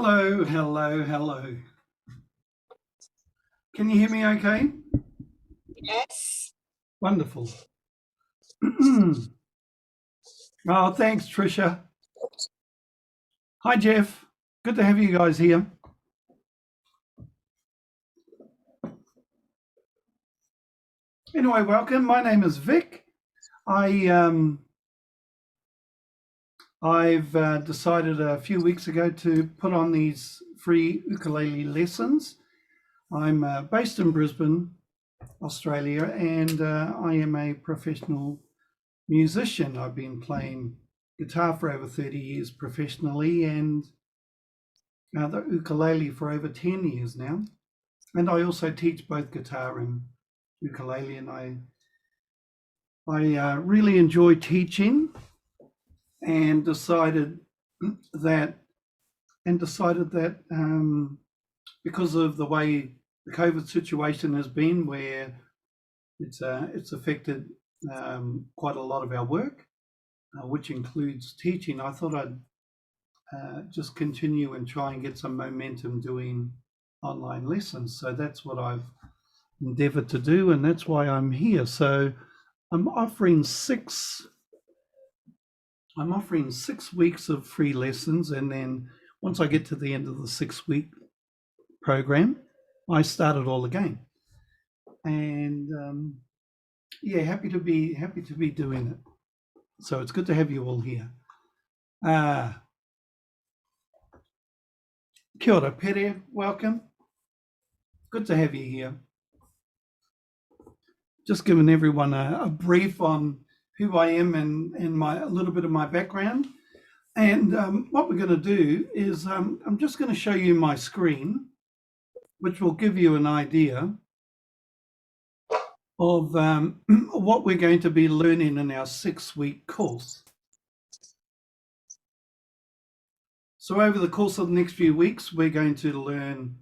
Hello, hello, hello. Can you hear me okay? Yes. Wonderful. Oh, thanks, Tricia. Hi, Jeff. Good to have you guys here. Anyway, welcome. My name is Vic. I've decided a few weeks ago to put on these free ukulele lessons. I'm based in Brisbane, Australia, and I am a professional musician. I've been playing guitar for over 30 years professionally and the ukulele for over 10 years now. And I also teach both guitar and ukulele, and I really enjoy teaching and decided that because of the way the COVID situation has been, where it's affected quite a lot of our work, which includes teaching, I thought I'd just continue and try and get some momentum doing online lessons. So that's what I've endeavored to do, and that's why I'm here. So I'm offering 6 weeks of free lessons, and then once I get to the end of the 6-week program, I start it all again. And yeah, happy to be doing it. So it's good to have you all here. Kia ora, Pere, welcome. Good to have you here. Just giving everyone a brief on who I am and a little bit of my background. And what we're going to do is I'm just going to show you my screen, which will give you an idea of what we're going to be learning in our 6-week course. So over the course of the next few weeks, we're going to learn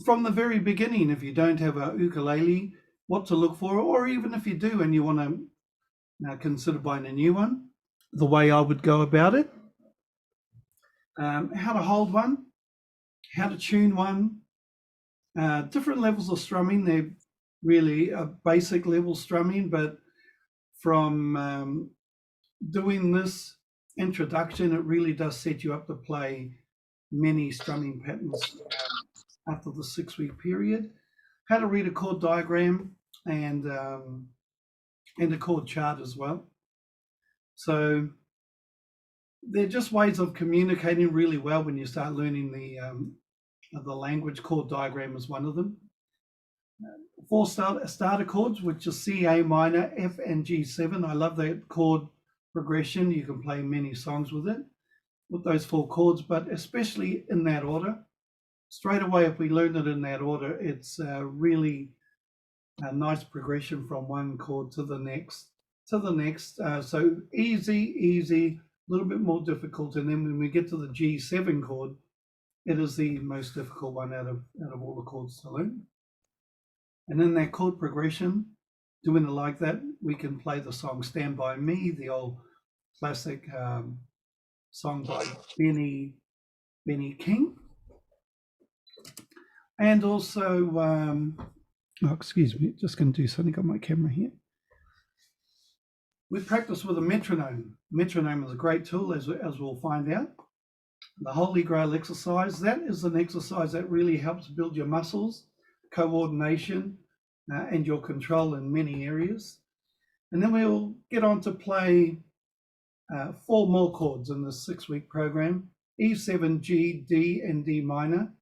from the very beginning, if you don't have a ukulele, what to look for, or even if you do and you want to consider buying a new one, the way I would go about it, how to hold one, how to tune one, different levels of strumming. They're really a basic level strumming, but from doing this introduction, it really does set you up to play many strumming patterns after the 6-week period. How to read a chord diagram and a chord chart as well. So they're just ways of communicating really well when you start learning the language. Chord diagram is one of them. 4 starter chords, which is C, A minor, F, and G7. I love that chord progression. You can play many songs with it, with those 4 chords, but especially in that order. Straight away, if we learn it in that order, it's really a nice progression from one chord to the next, so easy, a little bit more difficult, and then when we get to the G7 chord, it is the most difficult one out of all the chords to learn. And in that chord progression, doing it like that, we can play the song Stand By Me, the old classic song by Benny King. And also, excuse me, just going to do something on my camera here. We practice with a metronome. Metronome is a great tool, as we'll find out. The Holy Grail exercise, that is an exercise that really helps build your muscles, coordination, and your control in many areas. And then we'll get on to play 4 more chords in this 6-week program: E7, G, D, and D minor.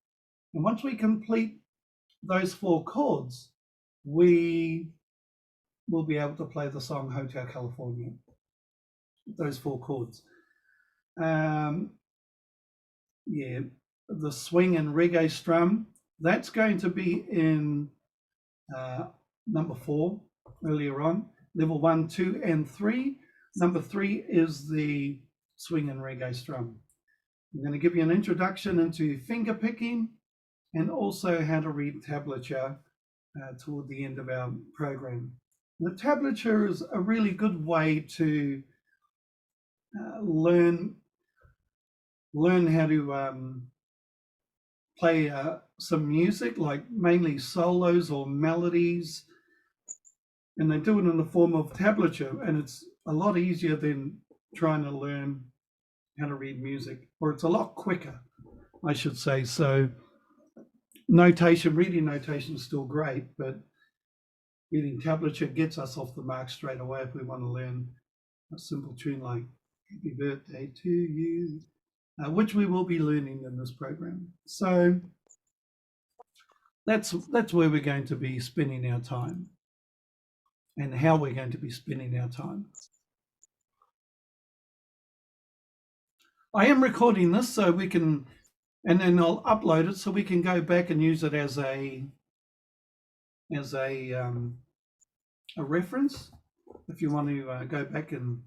And once we complete those 4 chords, we will be able to play the song Hotel California, those 4 chords. Yeah, the swing and reggae strum, that's going to be in number 4 earlier on, level 1, 2, and 3. Number 3 is the swing and reggae strum. I'm going to give you an introduction into finger picking and also how to read tablature toward the end of our program. The tablature is a really good way to learn learn how to play some music, like mainly solos or melodies, and they do it in the form of tablature, and it's a lot easier than trying to learn how to read music, or it's a lot quicker, I should say. So reading notation is still great, but reading tablature gets us off the mark straight away if we want to learn a simple tune like Happy Birthday to You, which we will be learning in this program. So that's where we're going to be spending our time and how we're going to be spending our time. I am recording this so we can, and then I'll upload it so we can go back and use it as a reference if you want to go back and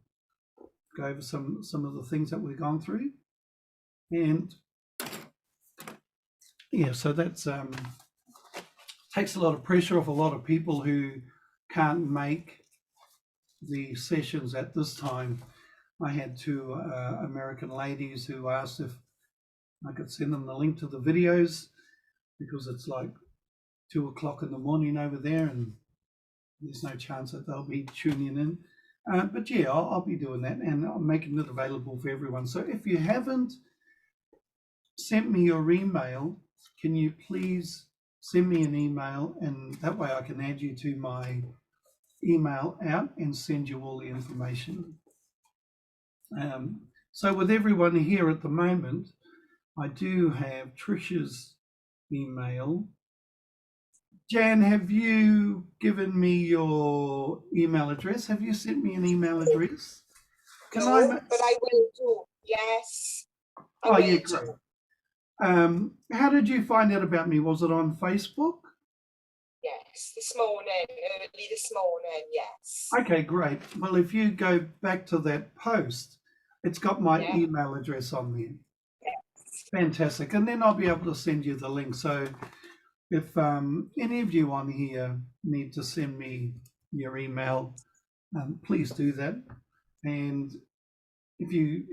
go over some of the things that we've gone through. And yeah, so that's takes a lot of pressure off a lot of people who can't make the sessions at this time. I had two American ladies who asked if I could send them the link to the videos because it's like 2 o'clock in the morning over there and there's no chance that they'll be tuning in. But yeah, I'll be doing that and I'm making it available for everyone. So if you haven't sent me your email, can you please send me an email, and that way I can add you to my email out and send you all the information. So with everyone here at the moment, I do have Trisha's email. Jan, have you given me your email address? Have you sent me an email address? But I will do. Yes. Yeah, great. How did you find out about me? Was it on Facebook? Yes, early this morning, yes. Okay, great. Well, if you go back to that post, it's got my email address on there. Yes. Fantastic. And then I'll be able to send you the link. So if any of you on here need to send me your email, please do that. And if you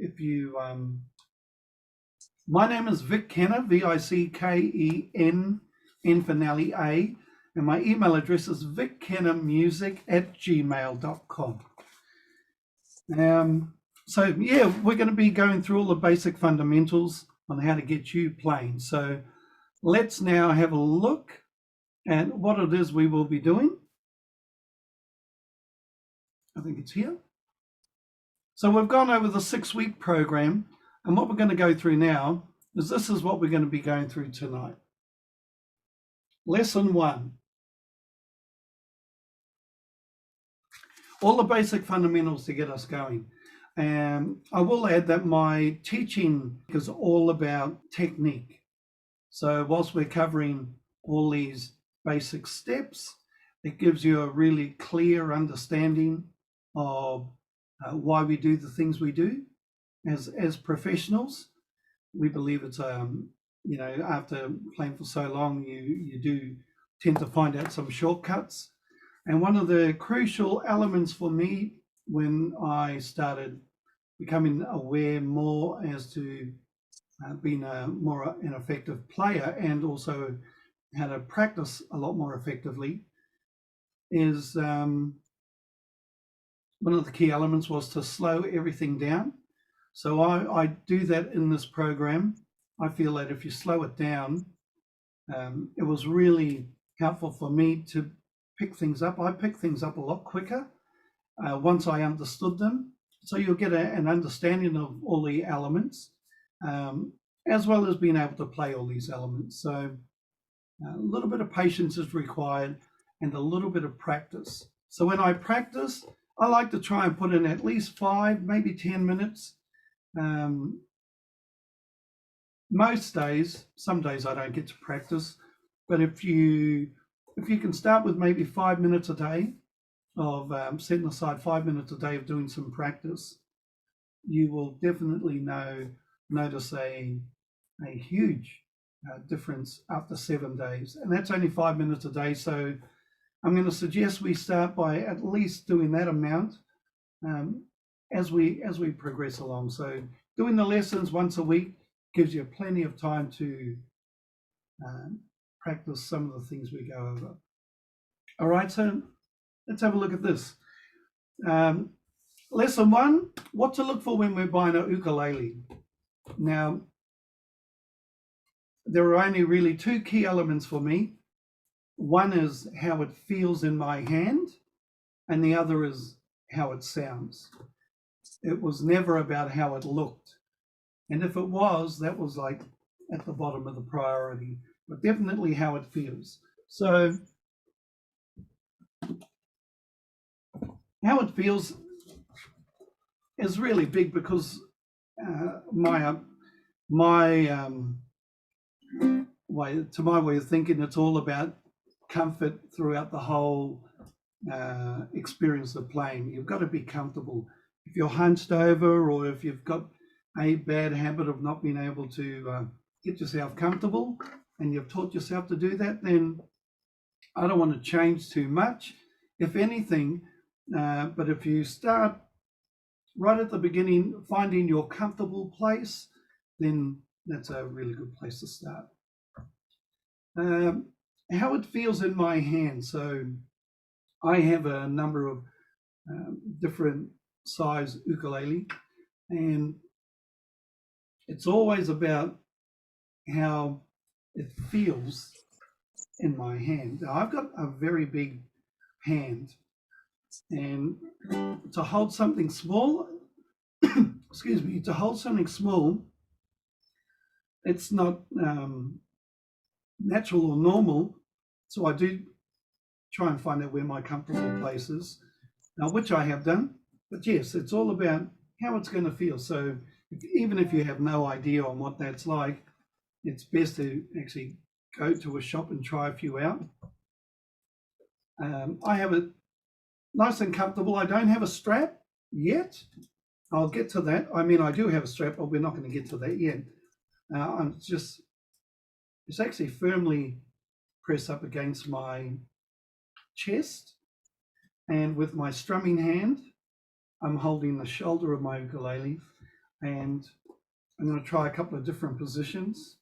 my name is Vic Kenner, Vicken, N for Nelly A, and my email address is vickennermusic@gmail.com. So yeah, we're going to be going through all the basic fundamentals on how to get you playing. So let's now have a look at what it is we will be doing. I think it's here. So we've gone over the 6-week program, and what we're going to go through now is this is what we're going to be going through tonight. Lesson 1. All the basic fundamentals to get us going. I will add that my teaching is all about technique. So whilst we're covering all these basic steps, it gives you a really clear understanding of why we do the things we do as professionals. We believe it's after playing for so long, you do tend to find out some shortcuts. And one of the crucial elements for me when I started becoming aware more as to being an effective player and also how to practice a lot more effectively is one of the key elements was to slow everything down. So I do that in this program. I feel that if you slow it down, it was really helpful for me to pick things up. I pick things up a lot quicker once I understood them. So you'll get an understanding of all the elements, as well as being able to play all these elements. So a little bit of patience is required and a little bit of practice. So when I practice, I like to try and put in at least 5, maybe 10 minutes. Most days, some days I don't get to practice, but if you can start with maybe 5 minutes a day of setting aside 5 minutes a day of doing some practice, you will definitely notice a huge difference after 7 days, and that's only 5 minutes a day. So I'm going to suggest we start by at least doing that amount as we progress along. So doing the lessons once a week gives you plenty of time to practice some of the things we go over. All right, so let's have a look at this. Lesson 1, what to look for when we're buying a ukulele. Now, there are only really 2 key elements for me. One is how it feels in my hand, and the other is how it sounds. It was never about how it looked. And if it was, that was like at the bottom of the priority, but definitely how it feels. So how it feels is really big because my way of thinking, it's all about comfort throughout the whole experience of playing. You've got to be comfortable. If you're hunched over, or if you've got a bad habit of not being able to get yourself comfortable, and you've taught yourself to do that, then I don't want to change too much, if anything. But if you start right at the beginning, finding your comfortable place, then that's a really good place to start. How it feels in my hand. So I have a number of different size ukulele, and it's always about how it feels in my hand. Now, I've got a very big hand, and to hold something small, excuse me, to hold something small, it's not natural or normal. So I do try and find out where my comfortable place is, which I have done. But yes, it's all about how it's going to feel. So even if you have no idea on what that's like, it's best to actually go to a shop and try a few out. I have it nice and comfortable. I don't have a strap yet. I'll get to that. I mean, I do have a strap, but we're not going to get to that yet. It's actually firmly pressed up against my chest, and with my strumming hand, I'm holding the shoulder of my ukulele, and I'm going to try a couple of different positions.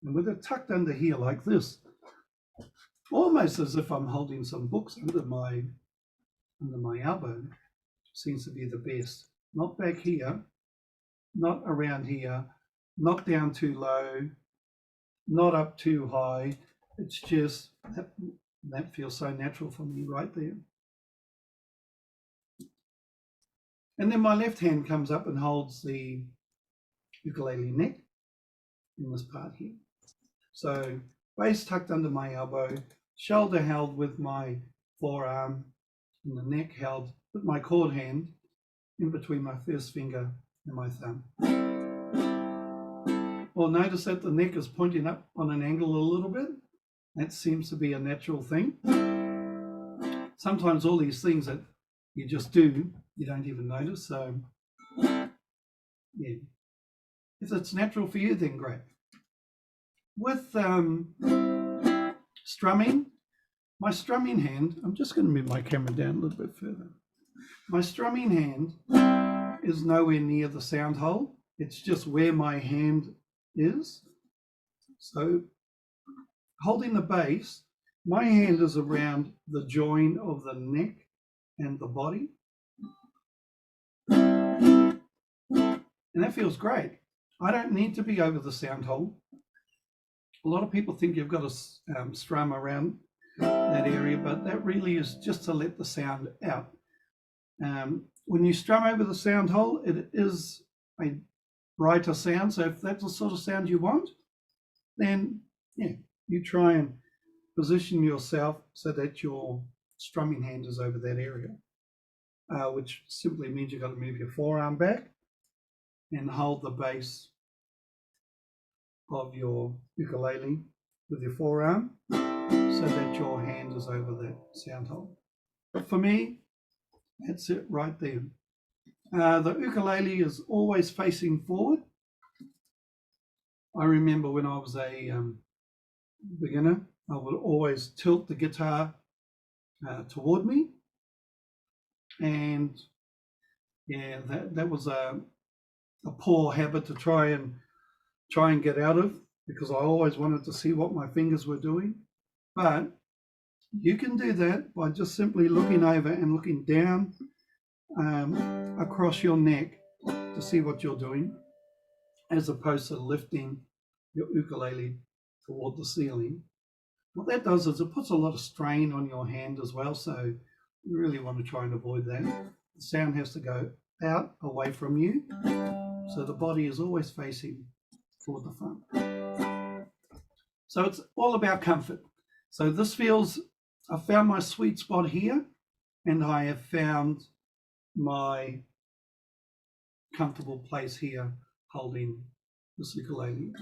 And with it tucked under here like this, almost as if I'm holding some books under my elbow, seems to be the best. Not back here, not around here, not down too low, not up too high. It's just that feels so natural for me right there. And then my left hand comes up and holds the ukulele neck in this part here. So base tucked under my elbow, shoulder held with my forearm, and the neck held with my chord hand in between my first finger and my thumb. Well, notice that the neck is pointing up on an angle a little bit. That seems to be a natural thing. Sometimes all these things that you just do, you don't even notice. So, yeah. If it's natural for you, then great. With strumming, my strumming hand, I'm just going to move my camera down a little bit further. My strumming hand is nowhere near the sound hole. It's just where my hand is. So holding the bass, my hand is around the join of the neck and the body. And that feels great. I don't need to be over the sound hole. A lot of people think you've got to strum around that area, but that really is just to let the sound out. When you strum over the sound hole, it is a brighter sound. So if that's the sort of sound you want, then yeah, you try and position yourself so that your strumming hand is over that area, which simply means you've got to move your forearm back and hold the bass of your ukulele with your forearm so that your hand is over that sound hole. But for me, that's it right there. The ukulele is always facing forward. I remember when I was a beginner, I would always tilt the guitar toward me, and yeah, that was a a poor habit to try and get out of, because I always wanted to see what my fingers were doing. But you can do that by just simply looking over and looking down across your neck to see what you're doing, as opposed to lifting your ukulele toward the ceiling. What that does is it puts a lot of strain on your hand as well, so you really want to try and avoid that. The sound has to go out, away from you, so the body is always facing toward the front. So it's all about comfort. So this feels, I found my sweet spot here, and I have found my comfortable place here holding this ukulele.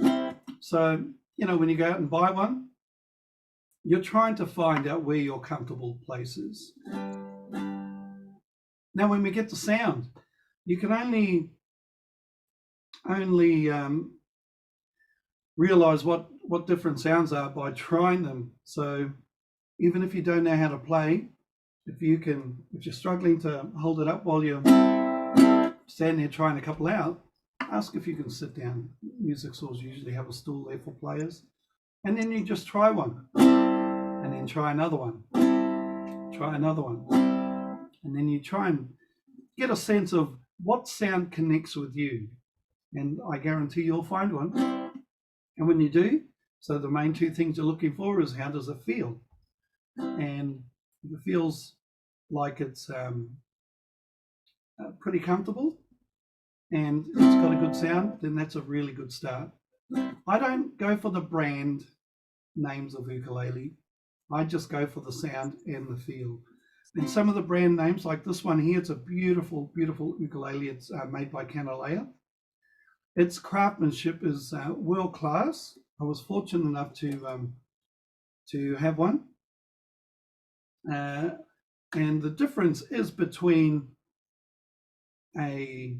So, when you go out and buy one, you're trying to find out where your comfortable place is. Now, when we get to sound, you can only realize what different sounds are by trying them. So even if you don't know how to play, if you're struggling to hold it up while you're standing there trying a couple out, ask if you can sit down. Music stores usually have a stool there for players. And then you just try one, and then try another one, and then you try and get a sense of what sound connects with you. And I guarantee you'll find one. And when you do, so the main two things you're looking for is, how does it feel? And if it feels like it's pretty comfortable and it's got a good sound, then that's a really good start. I don't go for the brand names of ukulele. I just go for the sound and the feel. And some of the brand names, like this one here, it's a beautiful, beautiful ukulele. It's made by Canalea. Its craftsmanship is world class. I was fortunate enough to have one. And the difference is between I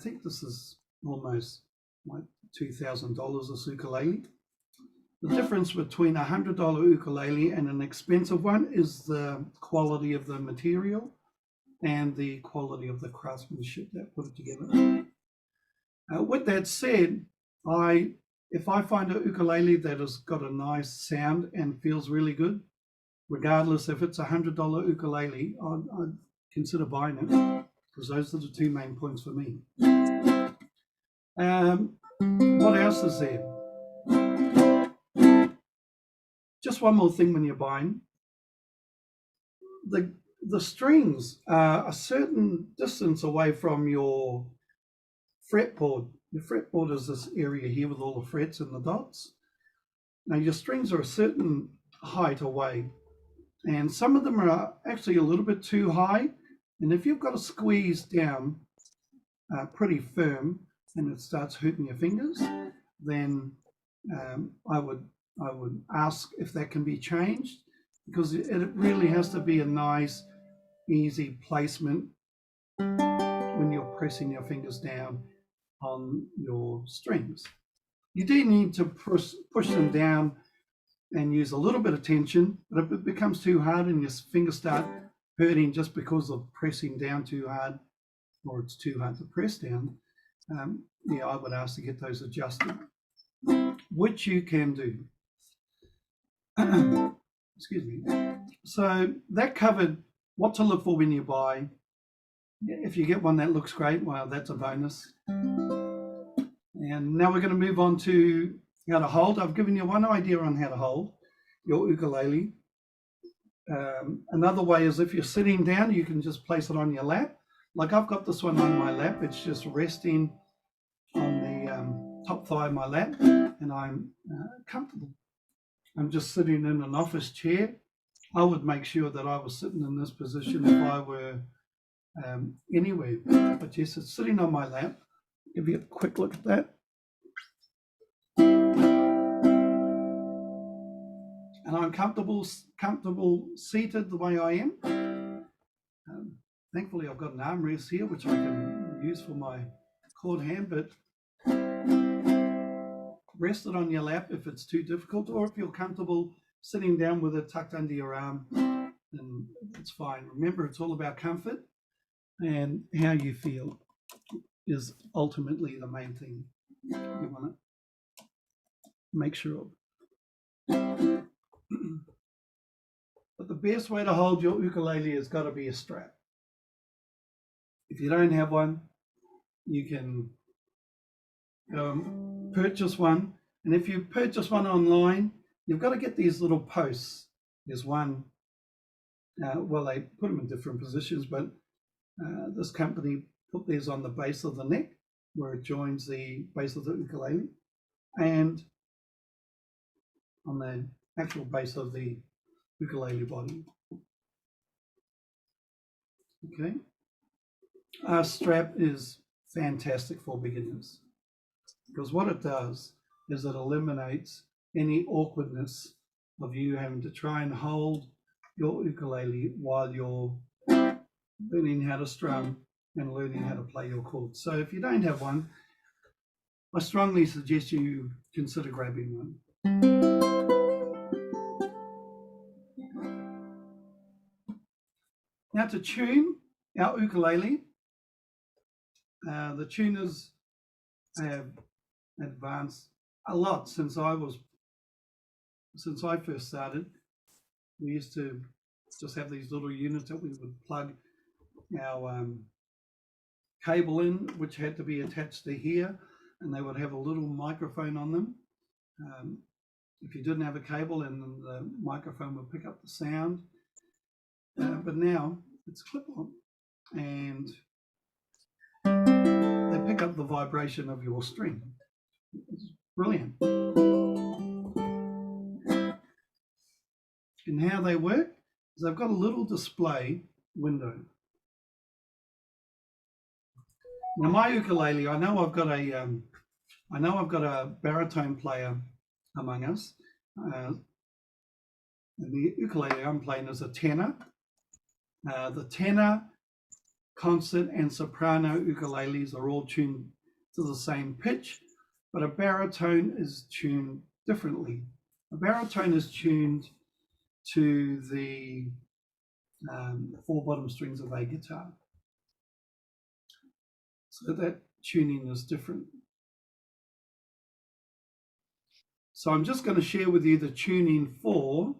think this is almost like $2,000 a ukulele. The difference between a $100 ukulele and an expensive one is the quality of the material and the quality of the craftsmanship that put it together. With that said, if I find a ukulele that has got a nice sound and feels really good, regardless if it's a $100 ukulele, I'd consider buying it, because those are the two main points for me. What else is there? Just one more thing when you're buying. The strings are a certain distance away from your fretboard. Your fretboard is this area here with all the frets and the dots. Now your strings are a certain height away, and some of them are actually a little bit too high. And if you've got to squeeze down pretty firm and it starts hurting your fingers, then I would ask if that can be changed, because it really has to be a nice, easy placement when you're pressing your fingers down on your strings. You do need to push them down and use a little bit of tension, but if it becomes too hard and your fingers start hurting just because of pressing down too hard, or it's too hard to press down, I would ask to get those adjusted, which you can do. Excuse me. So that covered what to look for when you buy. If you get one that looks great, well, that's a bonus. And now we're going to move on to how to hold. I've given you one idea on how to hold your ukulele. Another way is, if you're sitting down, you can just place it on your lap. Like I've got this one on my lap. It's just resting on the top thigh of my lap, and I'm comfortable. I'm just sitting in an office chair. I would make sure that I was sitting in this position if I were anywhere. But yes, it's sitting on my lap. Give you a quick look at that. And I'm comfortable seated the way I am. Thankfully, I've got an armrest here, which I can use for my chord hand, but rest it on your lap if it's too difficult, or if you're comfortable sitting down with it tucked under your arm, then it's fine. Remember, it's all about comfort and how you feel. is ultimately the main thing you want to make sure of. But the best way to hold your ukulele has got to be a strap. If you don't have one, you can purchase one. And if you purchase one online, you've got to get these little posts. There's one, well, they put them in different positions, but this company put theirs on the base of the neck where it joins the base of the ukulele, and on the actual base of the ukulele body. Okay. Our strap is fantastic for beginners because what it does is it eliminates any awkwardness of you having to try and hold your ukulele while you're learning how to strum and learning how to play your chords. So if you don't have one, I strongly suggest you consider grabbing one. Now to tune our ukulele, the tuners have advanced a lot since I first started. We used to just have these little units that we would plug our cable in, which had to be attached to here, and they would have a little microphone on them. If you didn't have a cable, and the microphone would pick up the sound. But now it's clip-on, and they pick up the vibration of your string. It's brilliant. And how they work is they've got a little display window. Now my ukulele, I know I've got a baritone player among us. And the ukulele I'm playing is a tenor. The tenor, concert, and soprano ukuleles are all tuned to the same pitch, but a baritone is tuned differently. A baritone is tuned to the 4 bottom strings of a guitar. So that tuning is different. So I'm just going to share with you the tuning for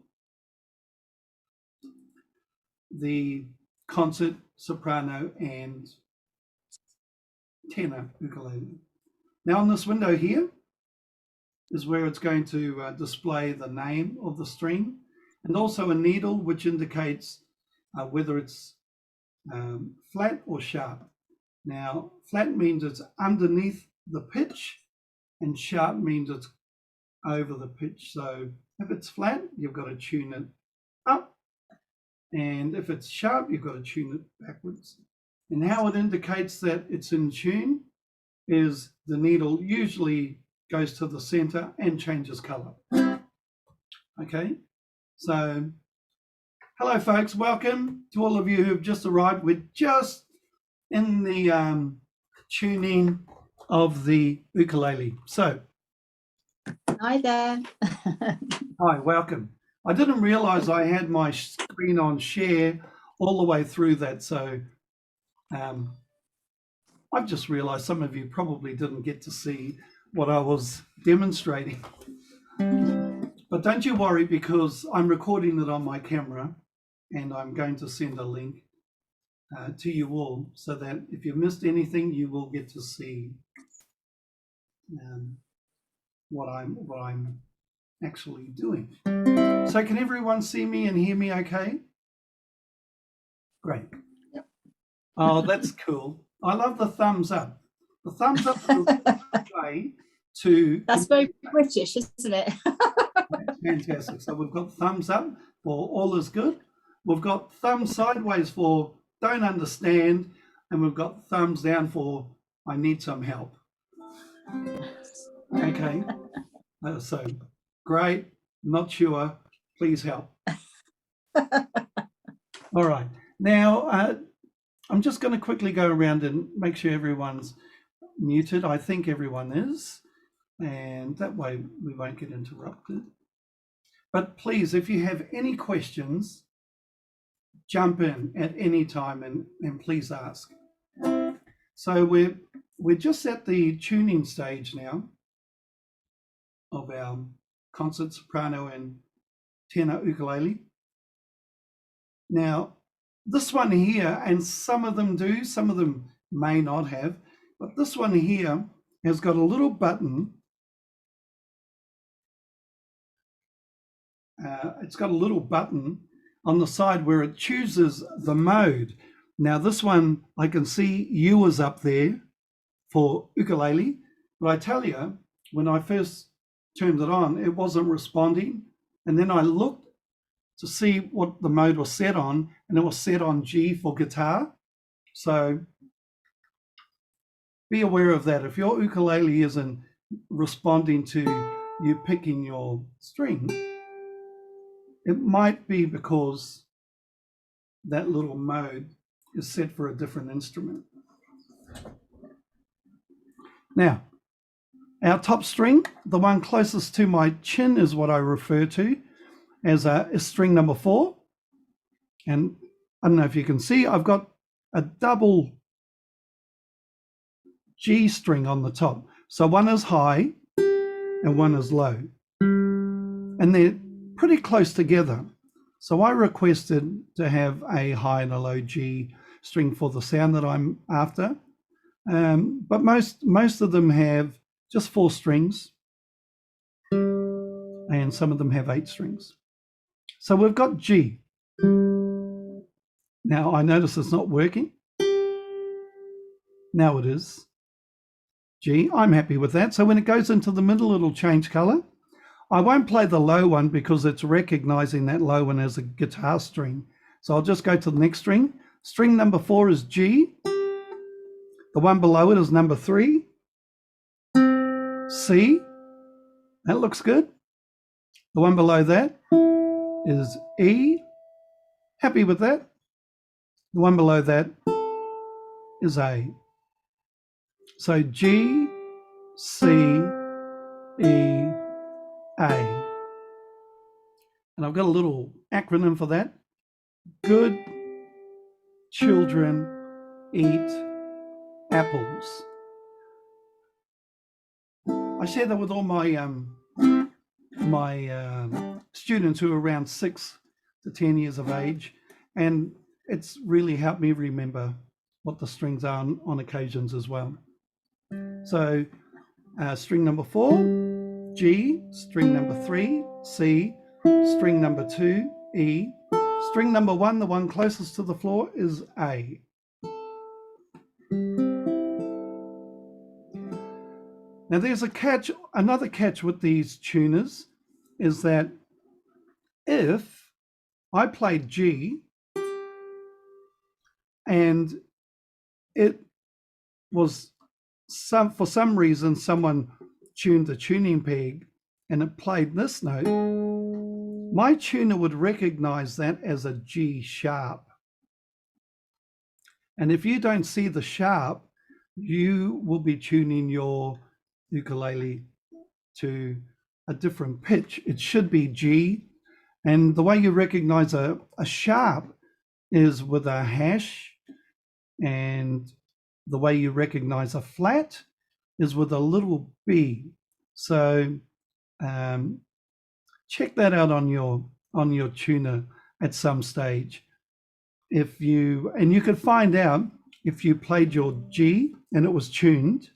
the concert, soprano, and tenor ukulele. Now on this window here is where it's going to display the name of the string and also a needle which indicates whether it's flat or sharp. Now flat means it's underneath the pitch and sharp means it's over the pitch. So if it's flat, you've got to tune it up, and if it's sharp, you've got to tune it backwards. And how it indicates that it's in tune is the needle usually goes to the center and changes color. Okay, so hello folks, welcome to all of you who've just arrived. We're just in the tuning of the ukulele. So hi there. Hi, welcome. I didn't realize I had my screen on share all the way through that, so I've just realized some of you probably didn't get to see what I was demonstrating. But don't you worry, because I'm recording it on my camera and I'm going to send a link to you all so that if you missed anything, you will get to see what I'm actually doing. So can everyone see me and hear me okay? Great. Yep. Oh, that's cool. I love the thumbs up. The thumbs up is a way to... That's very British, isn't it? Fantastic. So we've got thumbs up for all is good. We've got thumbs sideways for don't understand. And we've got thumbs down for I need some help. Okay. So great. Not sure. Please help. All right. Now, I'm just going to quickly go around and make sure everyone's muted. I think everyone is. And that way we won't get interrupted. But please, if you have any questions, jump in at any time and please ask. So we're we're just at the tuning stage now of our concert soprano and tenor ukulele. Now, this one here, and some of them do, some of them may not have, but this one here has got a little button. It's got a little button on the side where it chooses the mode. Now this one, I can see U is up there for ukulele, but I tell you, when I first turned it on, it wasn't responding. And then I looked to see what the mode was set on, and it was set on G for guitar. So be aware of that. If your ukulele isn't responding to you picking your string, it might be because that little mode is set for a different instrument. Now, our top string, the one closest to my chin, is what I refer to as is string number 4. And I don't know if you can see, I've got a double G string on the top. So one is high and one is low. And they're pretty close together. So I requested to have a high and a low G string for the sound that I'm after. But most of them have just 4 strings, and some of them have 8 strings. So we've got G. Now I notice it's not working. Now it is. G, I'm happy with that. So when it goes into the middle, it'll change color. I won't play the low one because it's recognizing that low one as a guitar string. So I'll just go to the next string. String number 4 is G. The one below it is number 3. C. That looks good. The one below that is E. Happy with that. The one below that is A. So G, C, E, A. And I've got a little acronym for that. Good children eat apples. I share that with all my students who are around 6 to 10 years of age, and it's really helped me remember what the strings are on occasions as well. So string number 4, G, string number 3, C, string number 2, E, string number 1, the one closest to the floor, is A. Now there's a catch, another catch with these tuners is that if I played G and it was for some reason someone tuned the tuning peg and it played this note, my tuner would recognize that as a G sharp. And if you don't see the sharp, you will be tuning your ukulele to a different pitch. It should be G. And the way you recognize a sharp is with a hash, and the way you recognize a flat is with a little B. So check that out on your tuner at some stage. And you could find out if you played your G and it was tuned,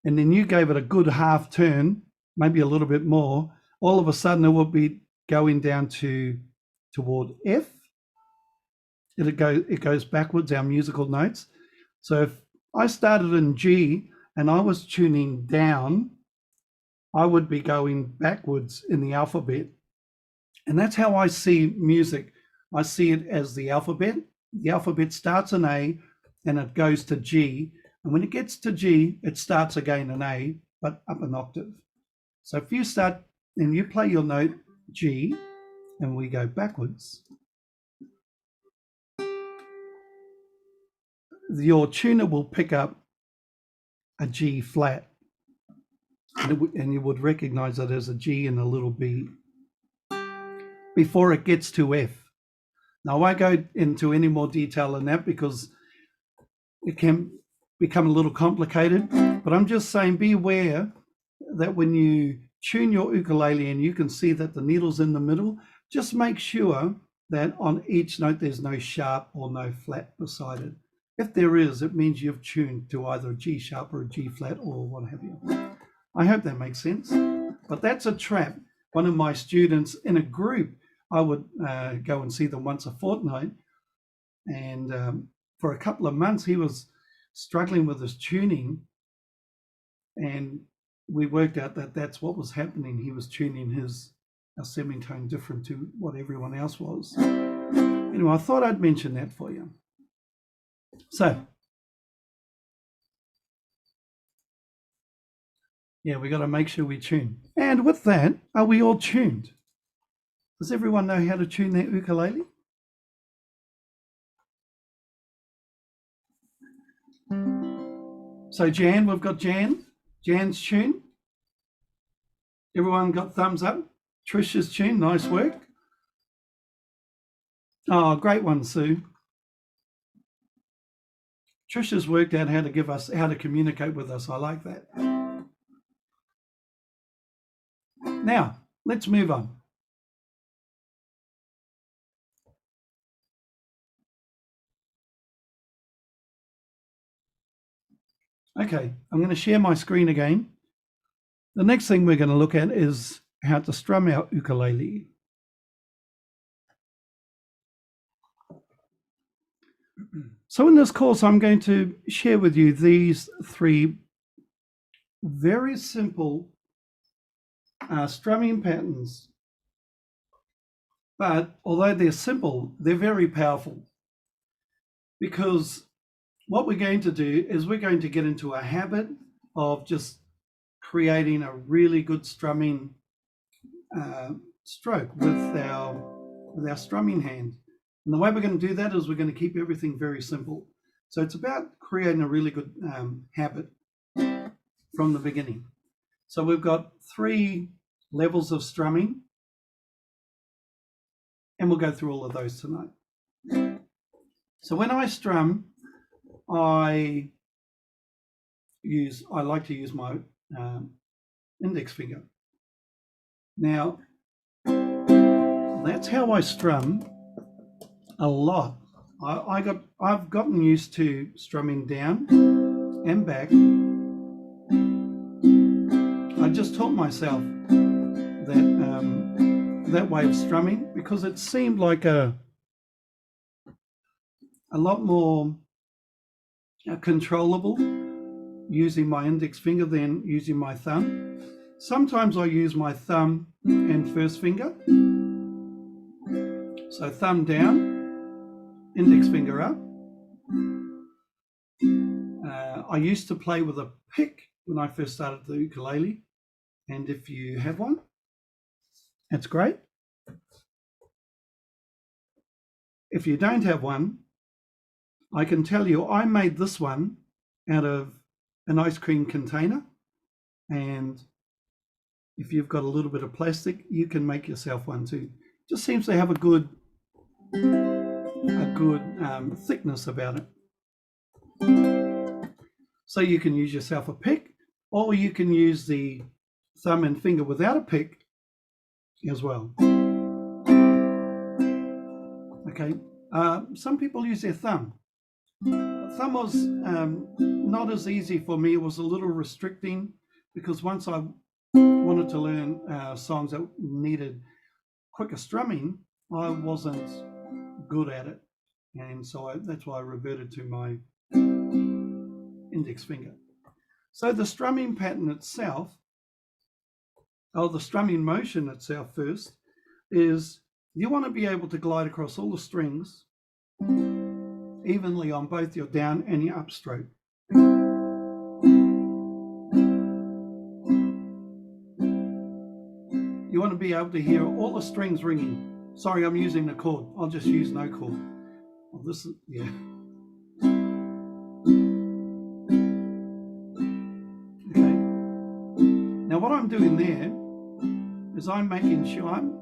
and then you gave it a good half turn, maybe a little bit more, all of a sudden it will be going down toward F. It goes backwards, our musical notes. So if I started in G and I was tuning down, I would be going backwards in the alphabet. And that's how I see music. I see it as the alphabet. The alphabet starts in A and it goes to G. And when it gets to G, it starts again in A, but up an octave. So if you start and you play your note G and we go backwards, your tuner will pick up a G flat, and you would recognize it as a G and a little B before it gets to F. Now I won't go into any more detail than that because become a little complicated, but I'm just saying be aware that when you tune your ukulele and you can see that the needle's in the middle, just make sure that on each note there's no sharp or no flat beside it. If there is, it means you've tuned to either a G sharp or a G flat or what have you. I hope that makes sense. But that's a trap. One of my students in a group, I would go and see them once a fortnight, and for a couple of months he was struggling with his tuning, and we worked out that that's what was happening. He was tuning his semitone different to what everyone else was. Anyway, I thought I'd mention that for you. So, yeah, we got to make sure we tune. And with that, are we all tuned? Does everyone know how to tune their ukulele? So Jan, we've got Jan. Jan's tune. Everyone got thumbs up. Trish's tune, nice work. Oh, great one, Sue. Trisha's worked out how to communicate with us. I like that. Now, let's move on. Okay, I'm going to share my screen again. The next thing we're going to look at is how to strum our ukulele. So in this course, I'm going to share with you these three very simple strumming patterns. But although they're simple, they're very powerful, because what we're going to do is we're going to get into a habit of just creating a really good strumming stroke with our strumming hand. And the way we're going to do that is we're going to keep everything very simple. So it's about creating a really good habit from the beginning. So we've got 3 levels of strumming, and we'll go through all of those tonight. So when I strum, I like to use my index finger. Now, that's how I strum a lot. I've gotten used to strumming down and back. I just taught myself that way of strumming because it seemed like a lot more controllable using my index finger than using my thumb. Sometimes I use my thumb and first finger. So thumb down, index finger up. I used to play with a pick when I first started the ukulele, and if you have one, that's great. If you don't have one, I can tell you I made this one out of an ice cream container, and if you've got a little bit of plastic, you can make yourself one too. Just seems to have a good thickness about it. So you can use yourself a pick, or you can use the thumb and finger without a pick as well. Okay, some people use their thumb. Thumb was not as easy for me. It was a little restricting because once I wanted to learn songs that needed quicker strumming, I wasn't good at it, and so that's why I reverted to my index finger. So the strumming pattern itself, or the strumming motion itself first, is you want to be able to glide across all the strings evenly on both your down and your up stroke. You want to be able to hear all the strings ringing. Sorry, I'm using the chord. I'll just use no chord. Well, this is, yeah. Okay. Now what I'm doing there is I'm making sure I'm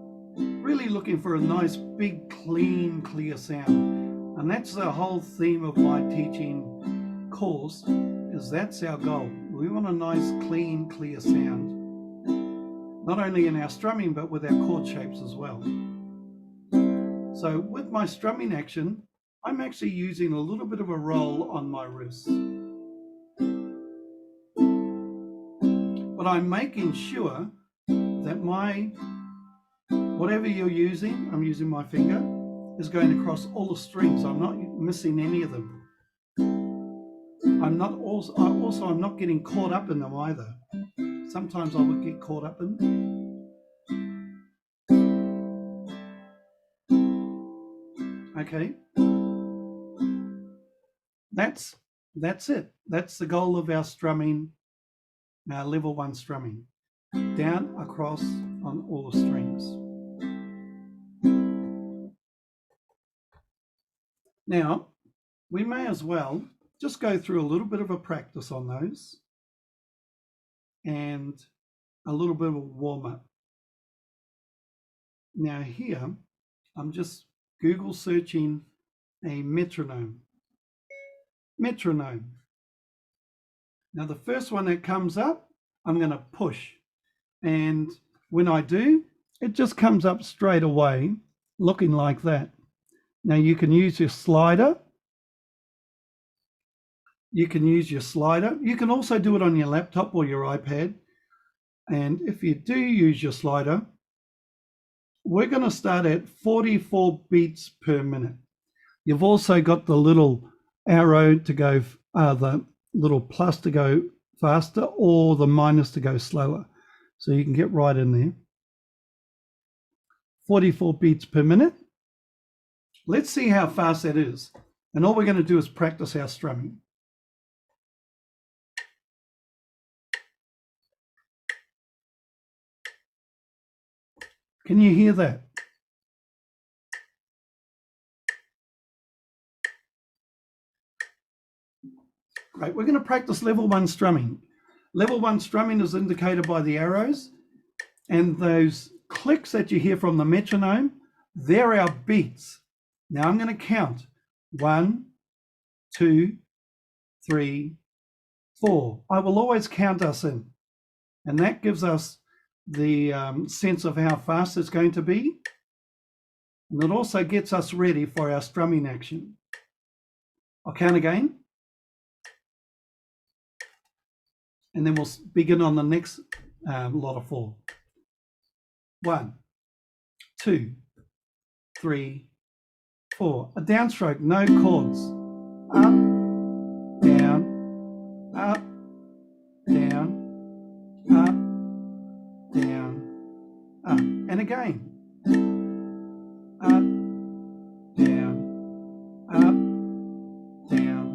really looking for a nice, big, clean, clear sound. And that's the whole theme of my teaching course, is that's our goal. We want a nice, clean, clear sound, not only in our strumming, but with our chord shapes as well. So with my strumming action, I'm actually using a little bit of a roll on my wrist. But I'm making sure that whatever you're using, I'm using my finger, is going across all the strings. I'm not missing any of them. I'm not getting caught up in them either. Sometimes I would get caught up in them. Okay. That's it. That's the goal of our strumming, level 1 strumming. Down, across, on all the strings. Now, we may as well just go through a little bit of a practice on those and a little bit of a warm-up. Now here, I'm just Google searching a metronome. Metronome. Now the first one that comes up, I'm going to push. And when I do, it just comes up straight away, looking like that. Now you can use your slider. You can use your slider. You can also do it on your laptop or your iPad. And if you do use your slider, we're going to start at 44 beats per minute. You've also got the little arrow to go, the little plus to go faster, or the minus to go slower. So you can get right in there. 44 beats per minute. Let's see how fast that is. And all we're going to do is practice our strumming. Can you hear that? Great. We're going to practice level 1 strumming. Level 1 strumming is indicated by the arrows, and those clicks that you hear from the metronome, they're our beats. Now I'm going to count 1, 2, 3, 4. I will always count us in, and that gives us the sense of how fast it's going to be, and it also gets us ready for our strumming action. I'll count again, and then we'll begin on the next lot of 4. 1, 2, 3, 4. A downstroke, no chords. Up, down, up, down, up, down, up. And again. Up, down, up, down,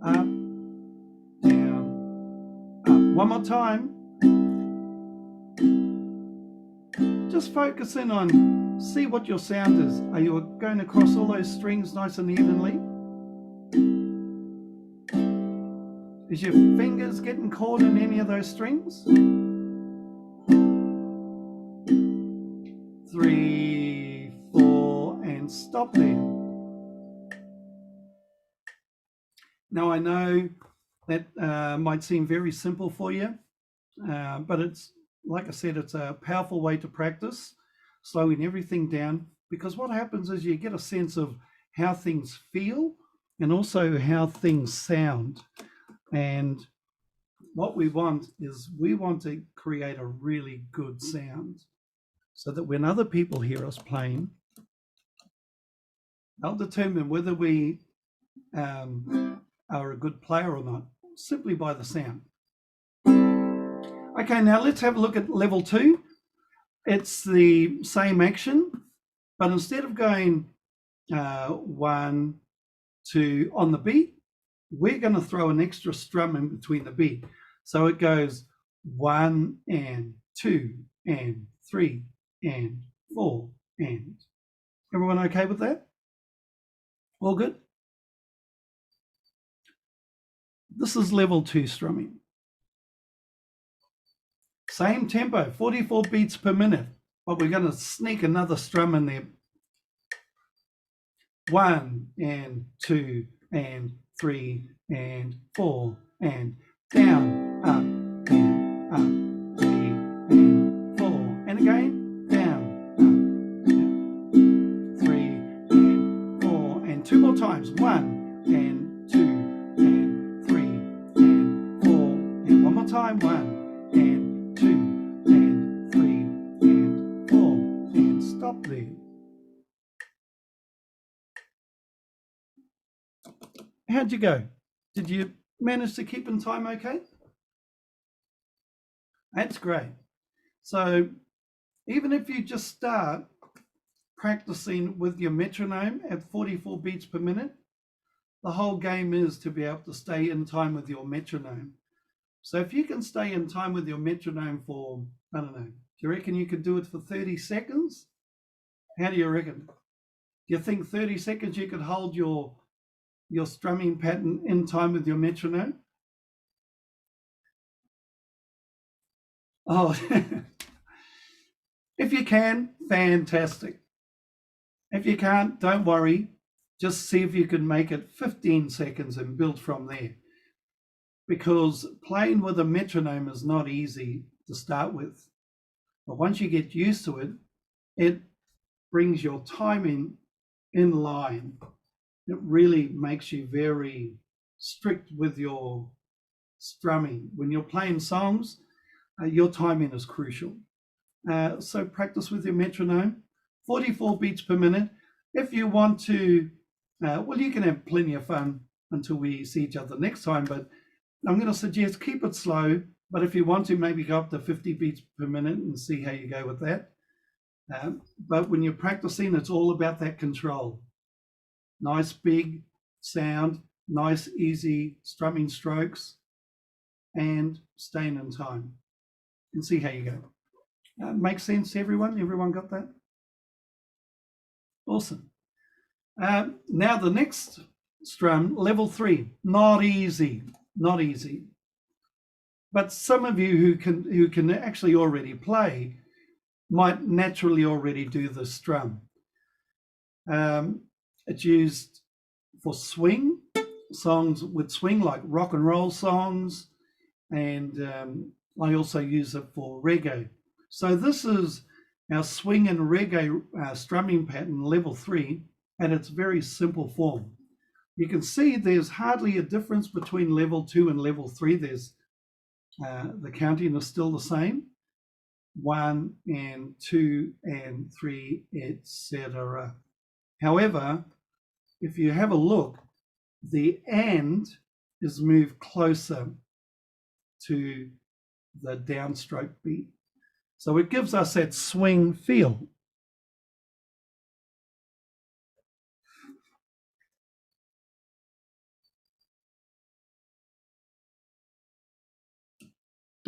up, down, up. One more time. Just focus in on, see what your sound is. Are you going across all those strings nice and evenly? Is your fingers getting caught in any of those strings? 3, 4, and stop there. Now I know that might seem very simple for you, but it's, like I said, it's a powerful way to practice, slowing everything down, because what happens is you get a sense of how things feel and also how things sound. And what we want is we want to create a really good sound so that when other people hear us playing, they'll determine whether we are a good player or not, simply by the sound. Okay, now let's have a look at level 2. It's the same action, but instead of going 1, 2 on the beat, we're going to throw an extra strum in between the beat. So it goes 1 and 2 and 3 and 4 and. Everyone okay with that? All good? This is level 2 strumming. Same tempo, 44 beats per minute, but we're going to sneak another strum in there. 1 and 2 and 3, and 4, and down, up, and up, 3, and 4, and again, down, up, 3, and 4, and 2 more times, 1, and 2, and 3, and 4, and one more time, 1, and 2, and 3, and 4, and stop there. How'd you go? Did you manage to keep in time okay? That's great. So even if you just start practicing with your metronome at 44 beats per minute, the whole game is to be able to stay in time with your metronome. So if you can stay in time with your metronome for, I don't know, do you reckon you could do it for 30 seconds? How do you reckon? Do you think 30 seconds you could hold your strumming pattern in time with your metronome? Oh, if you can, fantastic. If you can't, don't worry. Just see if you can make it 15 seconds and build from there. Because playing with a metronome is not easy to start with. But once you get used to it, it brings your timing in line. It really makes you very strict with your strumming. When you're playing songs, your timing is crucial. So practice with your metronome, 44 beats per minute. If you want to, well, you can have plenty of fun until we see each other next time, but I'm going to suggest keep it slow, but if you want to, maybe go up to 50 beats per minute and see how you go with that. But when you're practicing, it's all about that control. Nice big sound, nice easy strumming strokes, and staying in time. And see how you go. Makes sense to everyone? Everyone got that? Awesome. Now the next strum, level 3, not easy, not easy. But some of you who can actually already play might naturally already do the strum. It's used for swing, songs with swing like rock and roll songs, and I also use it for reggae. So this is our swing and reggae strumming pattern, level 3, at its very simple form. You can see there's hardly a difference between level 2 and level 3. There's the counting is still the same. 1 and 2 and 3, etc. However, if you have a look, the and is moved closer to the downstroke beat. So it gives us that swing feel.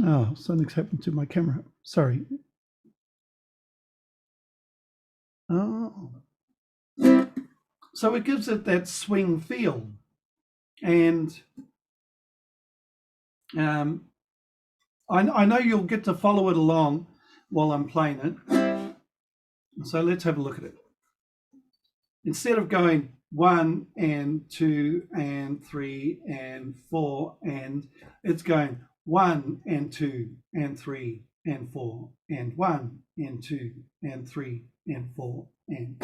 Oh, something's happened to my camera. Sorry. Oh. So it gives it that swing feel. And I know you'll get to follow it along while I'm playing it. So let's have a look at it. Instead of going 1 and 2 and 3 and 4, and it's going 1 and 2 and 3 and 4 and 1 and 2 and 3 and 4 and.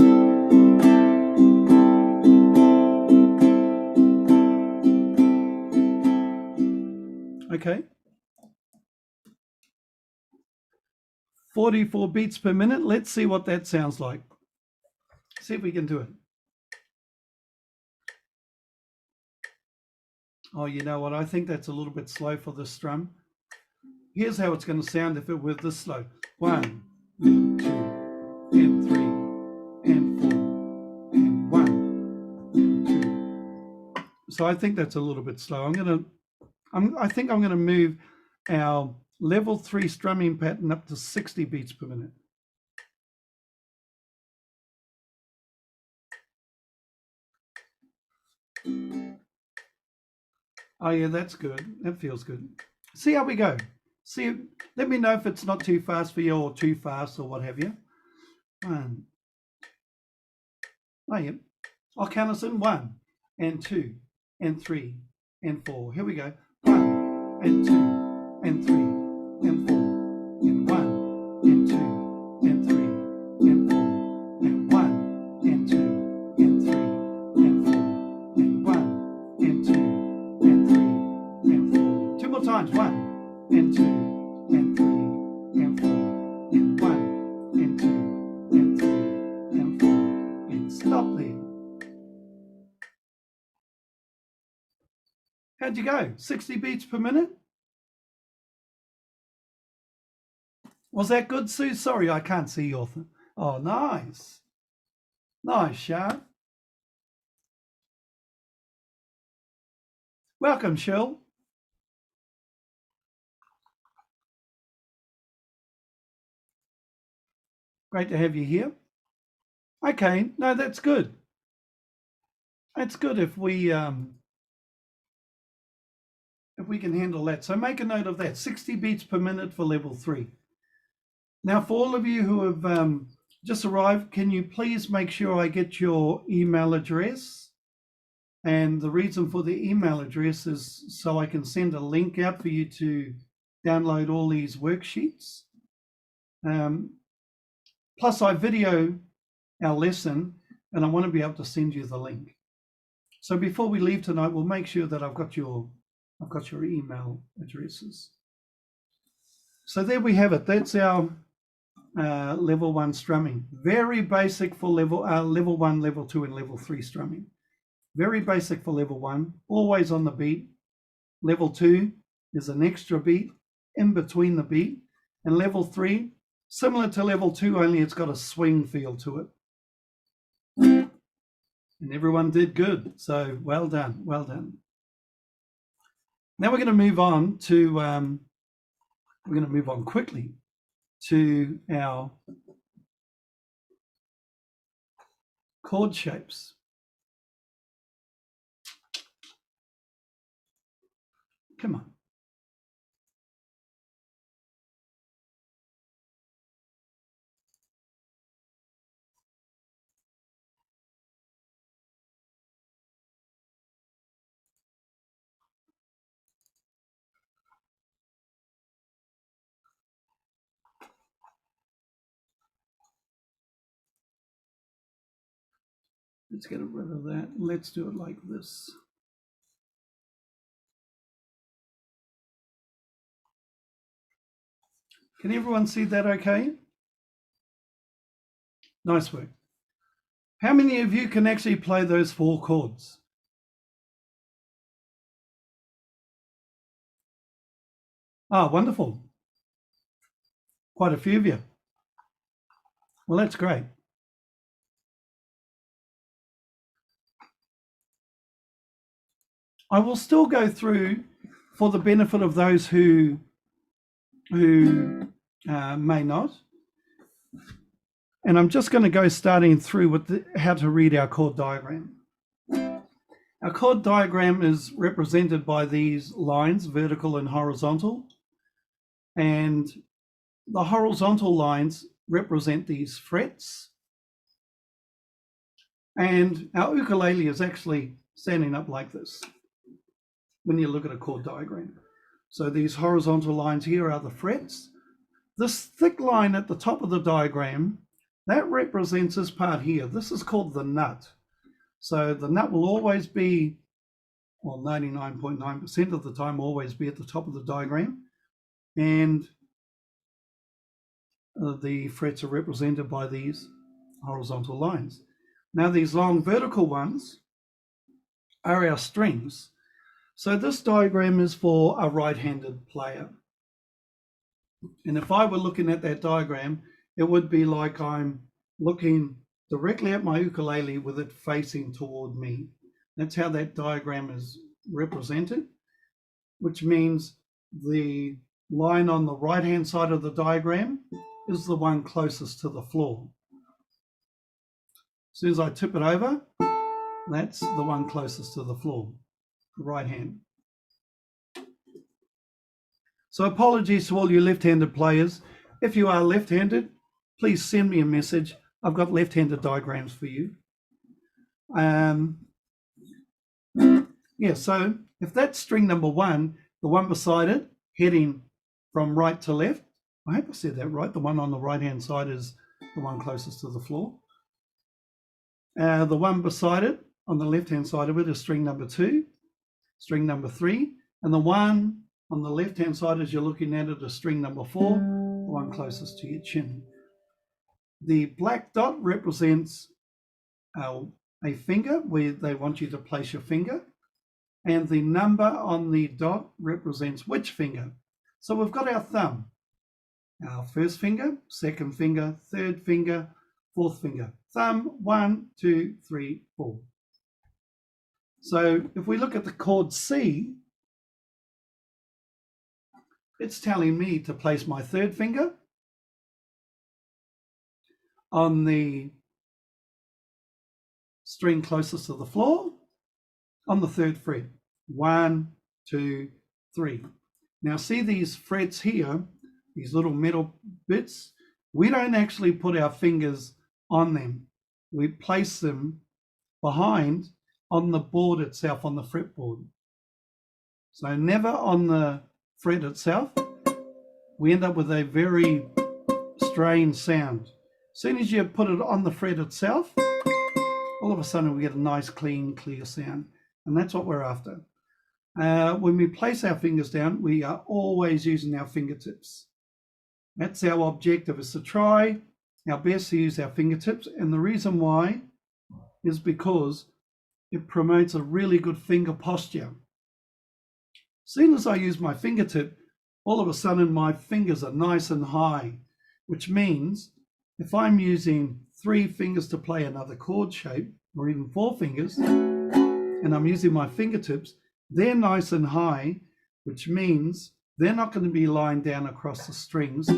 Okay. 44 beats per minute. Let's see what that sounds like. See if we can do it. Oh, you know what? I think that's a little bit slow for this strum. Here's how it's going to sound if it were this slow. 1 and 2 and 3 and 4 and 1 and 2. So I think that's a little bit slow. I think I'm going to move our level 3 strumming pattern up to 60 beats per minute. Oh yeah, that's good. That feels good. See how we go. See, let me know if it's not too fast for you or too fast or what have you. 1. Oh yeah. I'll count us in 1 and 2 and 3 and 4. Here we go. 1 and 2 and 3 and 4 and 1 and 2 and 3 and 4 and 1 and 2 and 3 and 4 and 1 and 2 and 3 and 4. Two more times. 1 and 2 and 3 and 4 and 1 and 2 and 3 and 4 and stop there. How'd you go? 60 beats per minute? Was that good, Sue? Sorry, I can't see your thing. Oh, nice. Nice, Shah. Welcome, Shell. Great to have you here. Okay, no, that's good. That's good if we can handle that. So make a note of that. 60 beats per minute for level 3. Now, for all of you who have just arrived, can you please make sure I get your email address? And the reason for the email address is so I can send a link out for you to download all these worksheets. Plus, I video our lesson, and I want to be able to send you the link. So before we leave tonight, we'll make sure that I've got your email addresses. So there we have it. That's our level 1 strumming. Very basic for level 1, level 2, and level 3 strumming. Very basic for level 1, always on the beat. Level 2 is an extra beat in between the beat. And level 3, similar to level 2, only it's got a swing feel to it. And everyone did good. So well done, well done. Now we're going to move on to, we're going to move on quickly to our chord shapes. Come on. Let's get rid of that. Let's do it like this. Can everyone see that okay? Nice work. How many of you can actually play those 4 chords? Ah, wonderful. Quite a few of you. Well, that's great. I will still go through for the benefit of those who may not. And I'm just going to go starting through with how to read our chord diagram. Our chord diagram is represented by these lines, vertical and horizontal. And the horizontal lines represent these frets. And our ukulele is actually standing up like this when you look at a chord diagram. So these horizontal lines here are the frets. This thick line at the top of the diagram, that represents this part here. This is called the nut. So the nut will always be, well, 99.9% of the time, always be at the top of the diagram. And the frets are represented by these horizontal lines. Now these long vertical ones are our strings. So this diagram is for a right-handed player. And if I were looking at that diagram, it would be like I'm looking directly at my ukulele with it facing toward me. That's how that diagram is represented, which means the line on the right-hand side of the diagram is the one closest to the floor. As soon as I tip it over, that's the one closest to the floor, the right hand. So apologies to all you left-handed players. If you are left-handed, please send me a message. I've got left-handed diagrams for you. Yeah, Yeah, so if that's string number 1, the one beside it, heading from right to left, I hope I said that right, the one on the right-hand side is the one closest to the floor. The one beside it, on the left-hand side of it, is string number 2, string number 3, and the one on the left-hand side as you're looking at it is string number 4, the one closest to your chin. The black dot represents a finger where they want you to place your finger, and the number on the dot represents which finger. So we've got our thumb, our first finger, second finger, third finger, fourth finger. Thumb, 1, 2, 3, 4. So if we look at the chord C, it's telling me to place my third finger on the string closest to the floor on the 3rd fret. 1, 2, 3. Now see these frets here, these little metal bits? We don't actually put our fingers on them. We place them behind on the board itself, on the fretboard. So never on the fret itself. We end up with a very strange sound. As soon as you put it on the fret itself, all of a sudden we get a nice, clean, clear sound. And that's what we're after. When we place our fingers down, we are always using our fingertips. That's our objective, is to try our best to use our fingertips. And the reason why is because it promotes a really good finger posture. As soon as I use my fingertip, all of a sudden my fingers are nice and high, which means if I'm using 3 fingers to play another chord shape, or even 4 fingers, and I'm using my fingertips, they're nice and high, which means they're not going to be lying down across the strings,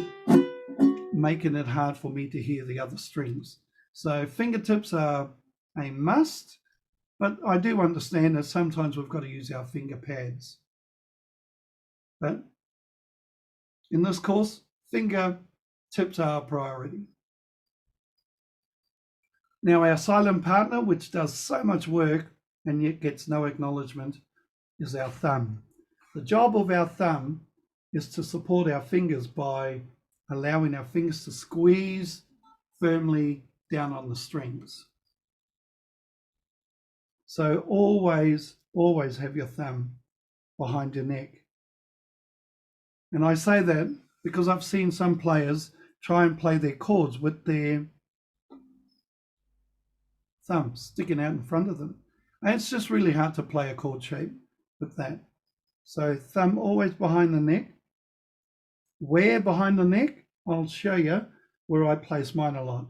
making it hard for me to hear the other strings. So fingertips are a must, but I do understand that sometimes we've got to use our finger pads. But in this course, fingertips are a priority. Now our silent partner, which does so much work and yet gets no acknowledgement, is our thumb. The job of our thumb is to support our fingers by allowing our fingers to squeeze firmly down on the strings. So always, always have your thumb behind your neck. And I say that because I've seen some players try and play their chords with their thumb sticking out in front of them. And it's just really hard to play a chord shape with that. So thumb always behind the neck. Where behind the neck? I'll show you where I place mine a lot.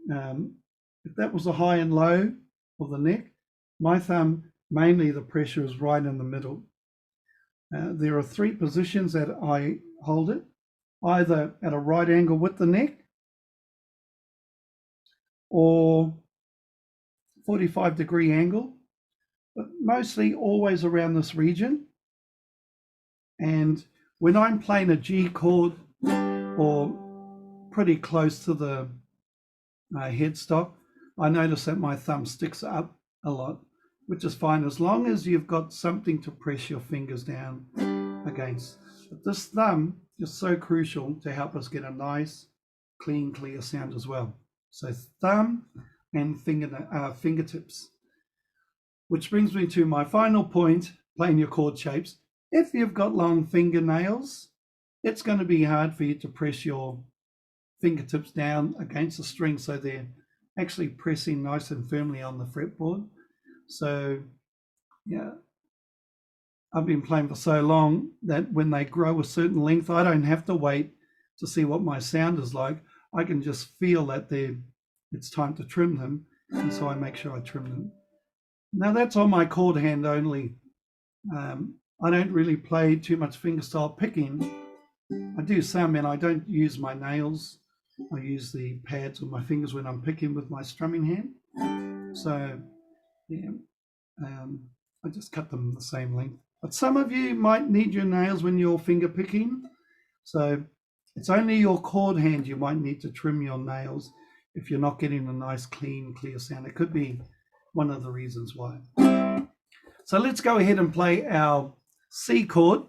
If that was the high and low of the neck, my thumb, mainly the pressure is right in the middle. There are 3 positions that I hold it, either at a right angle with the neck or 45-degree angle, but mostly always around this region. And when I'm playing a G chord or pretty close to the headstock, I notice that my thumb sticks up a lot, which is fine as long as you've got something to press your fingers down against. But this thumb is so crucial to help us get a nice, clean, clear sound as well. So thumb and fingertips. Which brings me to my final point, playing your chord shapes. If you've got long fingernails, it's going to be hard for you to press your fingertips down against the string so they're actually pressing nice and firmly on the fretboard. So yeah, I've been playing for so long that when they grow a certain length, I don't have to wait to see what my sound is like. I can just feel that it's time to trim them, and so I make sure I trim them. Now that's on my chord hand only. I don't really play too much fingerstyle picking. I do some, and I don't use my nails. I use the pads of my fingers when I'm picking with my strumming hand. So yeah, I just cut them the same length. But some of you might need your nails when you're finger picking. So it's only your chord hand you might need to trim your nails if you're not getting a nice, clean, clear sound. It could be one of the reasons why. So let's go ahead and play our C chord.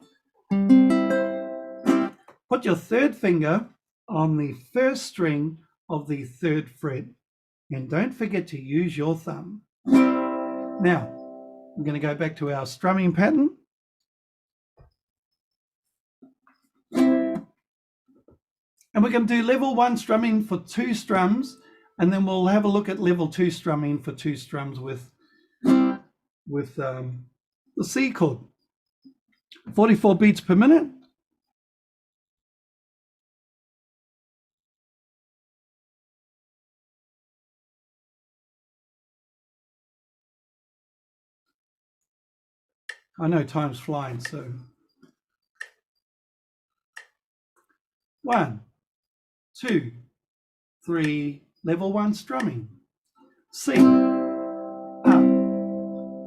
Put your third finger on the first string of the third fret, and don't forget to use your thumb. Now, I'm going to go back to our strumming pattern. And we're going to do level 1 strumming for 2 strums, and then we'll have a look at level 2 strumming for 2 strums with the C chord. 44 beats per minute. I know time's flying, so 1, 2, 3, level 1 strumming. C, up,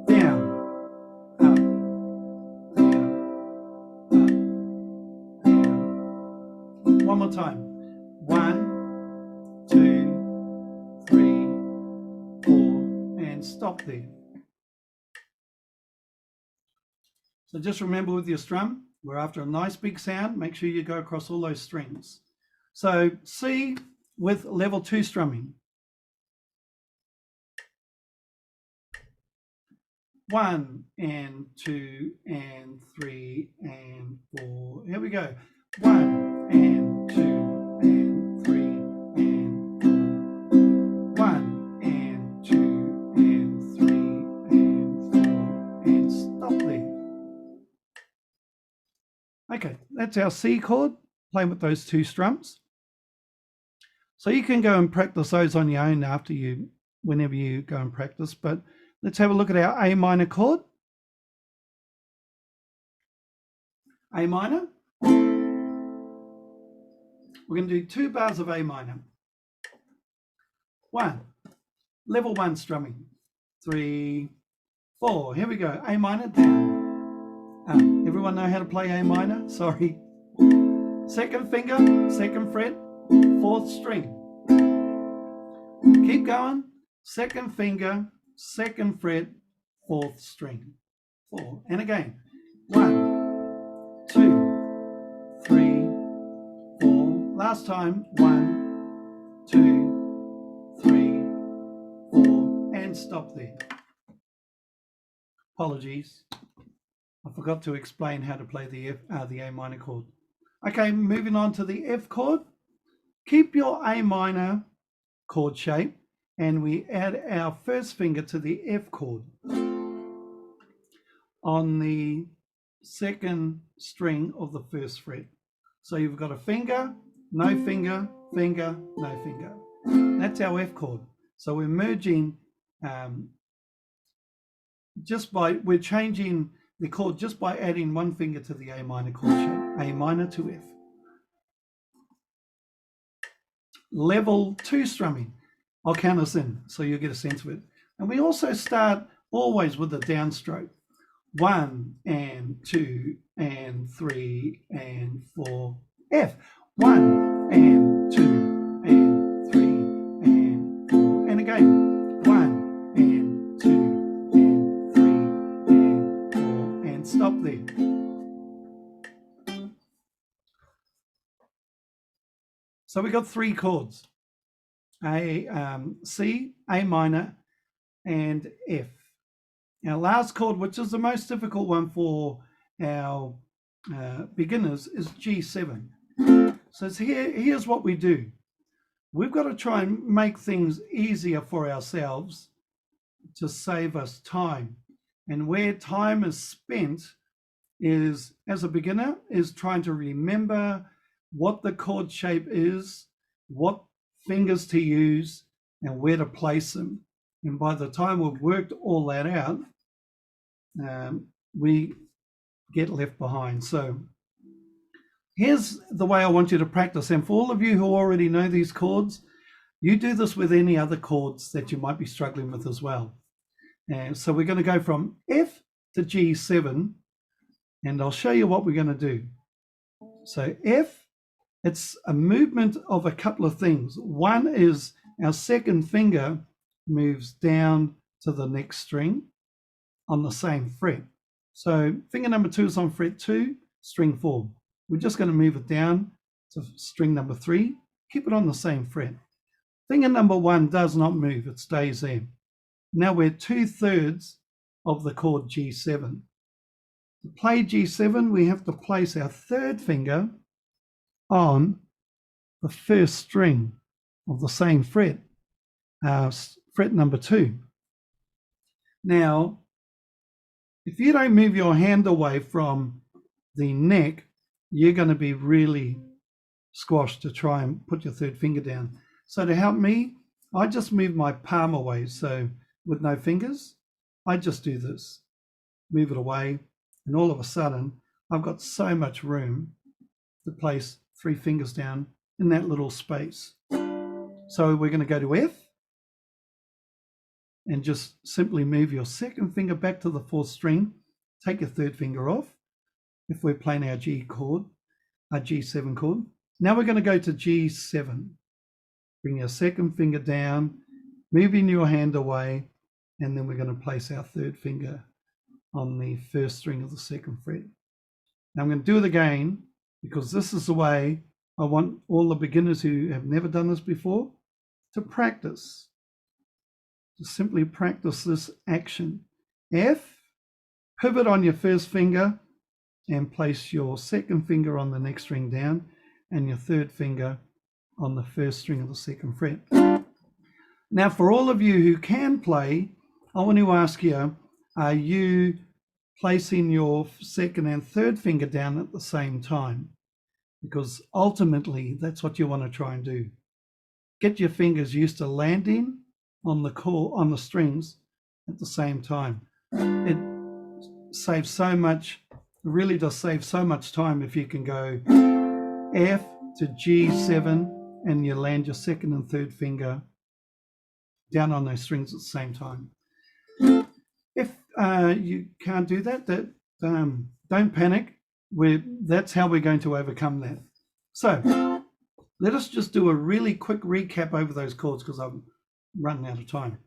down, up, down, up, down. One more time. 1, 2, 3, 4, and stop there. So just remember with your strum, we're after a nice big sound. Make sure you go across all those strings. So C with level 2 strumming. 1 and 2 and 3 and 4. Here we go. 1 and 2 and 3 and 4. 1 and 2 and 3 and 4. And stop there. Okay, that's our C chord, playing with those 2 strums. So you can go and practice those on your own whenever you go and practice, but let's have a look at our A minor chord. A minor. We're going to do 2 bars of A minor. 1, level 1 strumming. 3, 4. Here we go. A minor, down. Everyone know how to play A minor? Sorry. Second finger, second fret, 4th string. Keep going. Second finger, second fret, 4th string. 4. And again. 1, 2, 3, 4. Last time. 1, 2, 3, 4. And stop there. Apologies. I forgot to explain how to play the A minor chord. Okay, moving on to the F chord. Keep your A minor chord shape, and we add our first finger to the F chord on the second string of the first fret. So you've got a finger, no finger, finger, no finger. That's our F chord. So we're merging we're changing the chord just by adding one finger to the A minor chord shape, A minor to F. Level 2 strumming. I'll count us in so you'll get a sense of it. And we also start always with the downstroke. 1 and 2 and 3 and 4, F. 1 and 2 and 3 and 4. And again, 1 and 2 and 3 and 4. And stop there. So we got 3 chords. C, A minor, and F. Our last chord, which is the most difficult one for our beginners, is G7. So here's what we do. We've got to try and make things easier for ourselves to save us time. And where time is spent is, as a beginner, is trying to remember what the chord shape is, what fingers to use, and where to place them. And by the time we've worked all that out, we get left behind. So here's the way I want you to practice. And for all of you who already know these chords, you do this with any other chords that you might be struggling with as well. And so we're going to go from F to G7, and I'll show you what we're going to do. So F, it's a movement of a couple of things. One is our second finger moves down to the next string. on the same fret. So finger number 2 is on fret 2, string 4. We're just going to move it down to string number 3, keep it on the same fret. Finger number 1 does not move, it stays there. Now we're 2/3 of the chord G7. To play G7, we have to place our 3rd finger on the 1st string of the same fret, fret number 2. Now, if you don't move your hand away from the neck, you're going to be really squashed to try and put your 3rd finger down. So to help me, I just move my palm away. So with no fingers, I just do this, move it away, and all of a sudden, I've got so much room to place 3 fingers down in that little space. So we're going to go to F and just simply move your 2nd finger back to the 4th string, take your 3rd finger off if we're playing our G chord, our G7 chord. Now we're going to go to G7. Bring your 2nd finger down, moving your hand away, and then we're going to place our 3rd finger on the 1st string of the 2nd fret. Now I'm going to do it again because this is the way I want all the beginners who have never done this before to practice. To simply practice this action. F, pivot on your 1st finger and place your 2nd finger on the next string down and your 3rd finger on the 1st string of the 2nd fret. Now for all of you who can play, I want to ask you, are you placing your 2nd and 3rd finger down at the same time? Because ultimately that's what you want to try and do. Get your fingers used to landing on the chord, on the strings at the same time. It saves so much, it really does save so much time if you can go F to G7 and you land your 2nd and 3rd finger down on those strings at the same time. If you can't do that, don't panic. That's how we're going to overcome that. So let us just do a really quick recap over those chords because I'm running out of time.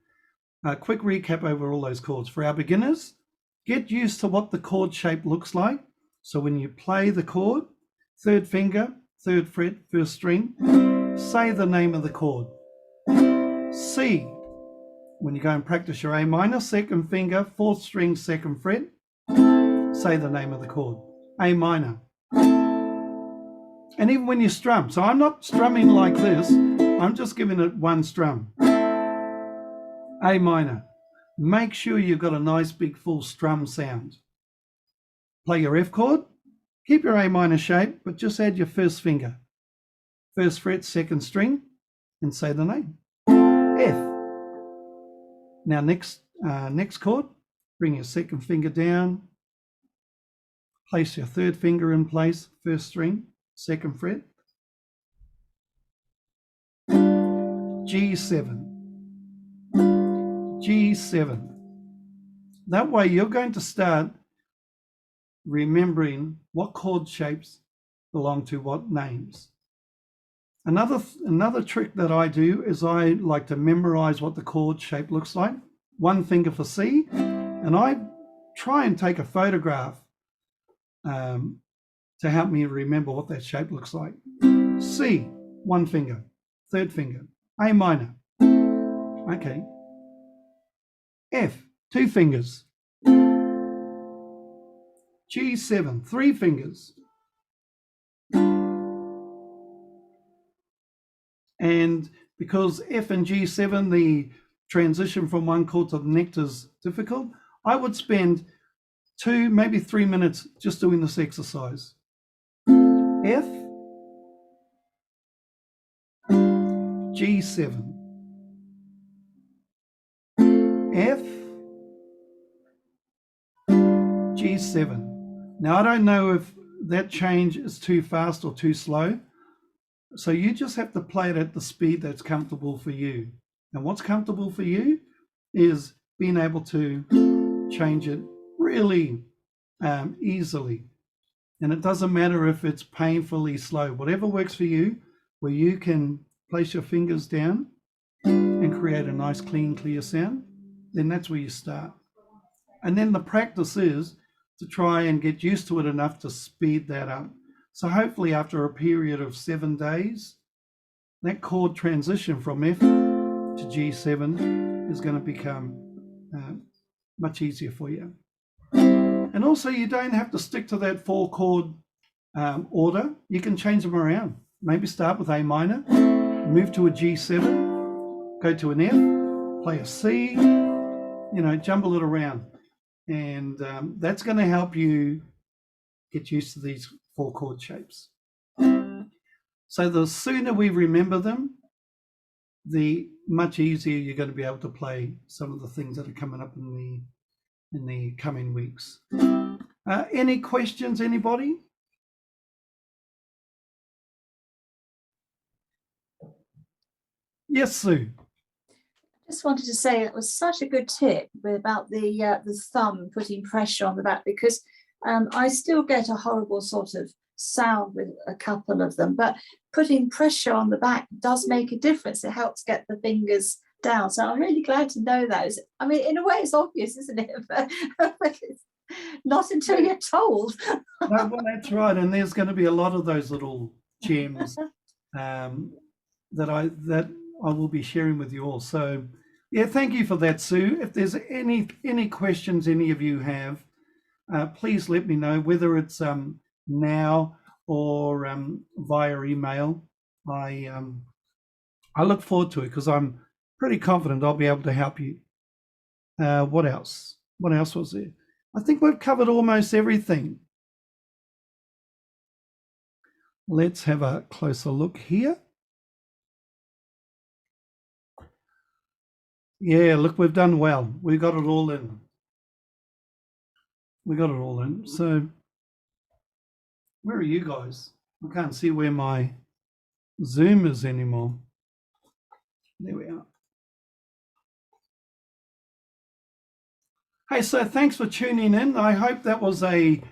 A quick recap over all those chords. For our beginners, get used to what the chord shape looks like. So when you play the chord, 3rd finger, 3rd fret, 1st string, say the name of the chord. C, when you go and practice your A minor, 2nd finger, 4th string, 2nd fret, say the name of the chord. A minor. And even when you strum, so I'm not strumming like this, I'm just giving it one strum. A minor. Make sure you've got a nice big full strum sound. Play your F chord, keep your A minor shape, but just add your 1st finger. 1st fret, 2nd string, and say the name. F. Now next chord, bring your 2nd finger down, place your 3rd finger in place, 1st string, 2nd fret. G7. G7. That way you're going to start remembering what chord shapes belong to what names. Another trick that I do is I like to memorize what the chord shape looks like. 1 finger for C, and I try and take a photograph to help me remember what that shape looks like. C, 1 finger, 3rd finger, A minor. Okay. F, 2 fingers. G7, 3 fingers. And because F and G7, the transition from one chord to the next is difficult, I would spend 2, maybe 3 minutes just doing this exercise. F, G7, F, G7. Now I don't know if that change is too fast or too slow. So you just have to play it at the speed that's comfortable for you. And what's comfortable for you is being able to change it really easily. And it doesn't matter if it's painfully slow, whatever works for you, where you can place your fingers down and create a nice, clean, clear sound, then that's where you start. And then the practice is to try and get used to it enough to speed that up. So hopefully after a period of 7 days, that chord transition from F to G7 is going to become much easier for you. And also you don't have to stick to that 4 chord order. You can change them around. Maybe start with A minor, move to a G7, go to an F, play a C, you know, jumble it around. And that's going to help you get used to these 4 chord shapes. So the sooner we remember them, the much easier you're going to be able to play some of the things that are coming up in the coming weeks. Any questions, anybody? Yes, Sue. Just wanted to say it was such a good tip about the thumb putting pressure on the back, because I still get a horrible sort of sound with a couple of them, but putting pressure on the back does make a difference. It helps get the fingers down. So I'm really glad to know that. I mean, in a way it's obvious, isn't it? But it's not until you're told. No, well, that's right. And there's going to be a lot of those little gems that I will be sharing with you all. So yeah, thank you for that, Sue. If there's any questions any of you have, please let me know, whether it's now or via email. I look forward to it because I'm pretty confident I'll be able to help you. What else? What else was there? I think we've covered almost everything. Let's have a closer look here. Yeah, look, we've done well. We got it all in. We got it all in. So where are you guys? I can't see where my Zoom is anymore. There we are. Hey, so thanks for tuning in. I hope that was a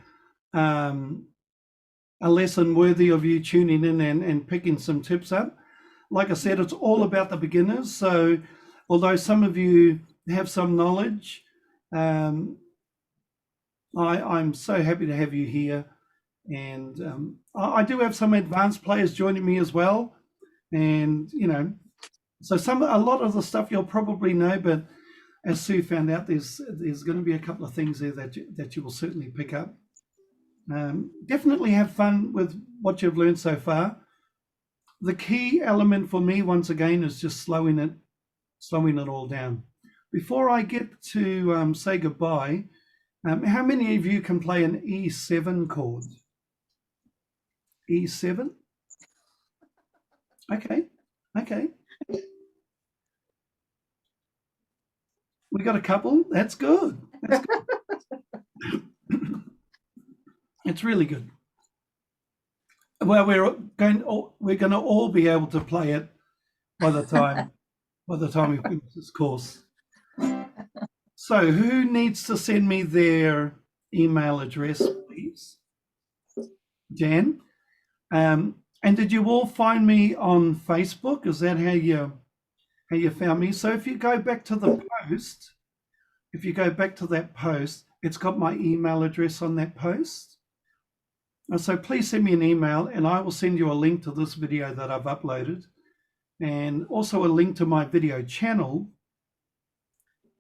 lesson worthy of you tuning in and picking some tips up. Like I said, it's all about the beginners. So although some of you have some knowledge, I'm so happy to have you here. And I do have some advanced players joining me as well. And, you know, so a lot of the stuff you'll probably know, but as Sue found out, there's going to be a couple of things there that you will certainly pick up. Definitely have fun with what you've learned so far. The key element for me, once again, is just slowing it all down. Before I get to say goodbye, how many of you can play an E7 chord? E7? Okay. We got a couple. That's good. It's really good. Well, we're going to all be able to play it by the time we finish this course. So who needs to send me their email address, please? Jan. And did you all find me on Facebook? Is that how you found me? So if you go back to the post, that post, it's got my email address on that post. So please send me an email and I will send you a link to this video that I've uploaded, and also a link to my video channel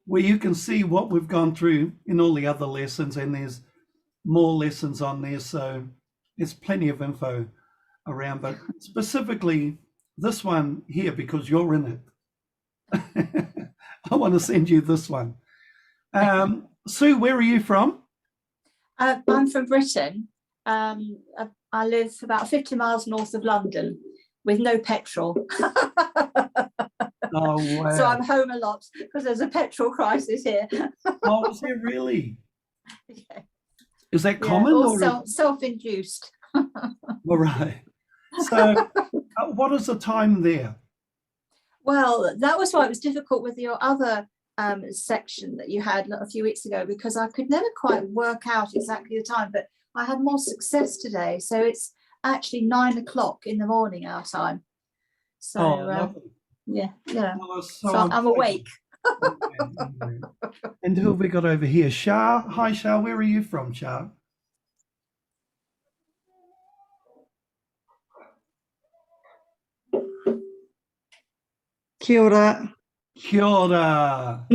where you can see what we've gone through in all the other lessons, and there's more lessons on there. So there's plenty of info around, but specifically this one here, because you're in it. I want to send you this one. Sue, where are you from? I'm from Britain. I live about 50 miles north of London with no petrol. Oh, wow. So I'm home a lot because there's a petrol crisis here. Oh, is there really? Yeah. Is that common? Or self-induced. All right. So what is the time there? Well, that was why it was difficult with your other section that you had a few weeks ago, because I could never quite work out exactly the time, but I had more success today. So it's actually 9 o'clock in the morning our time. So lovely. yeah. Well, So I'm awake. Okay. And who have we got over here? Shah. Hi, Shah. Where are you from, Shah? Kia ora. Kia ora.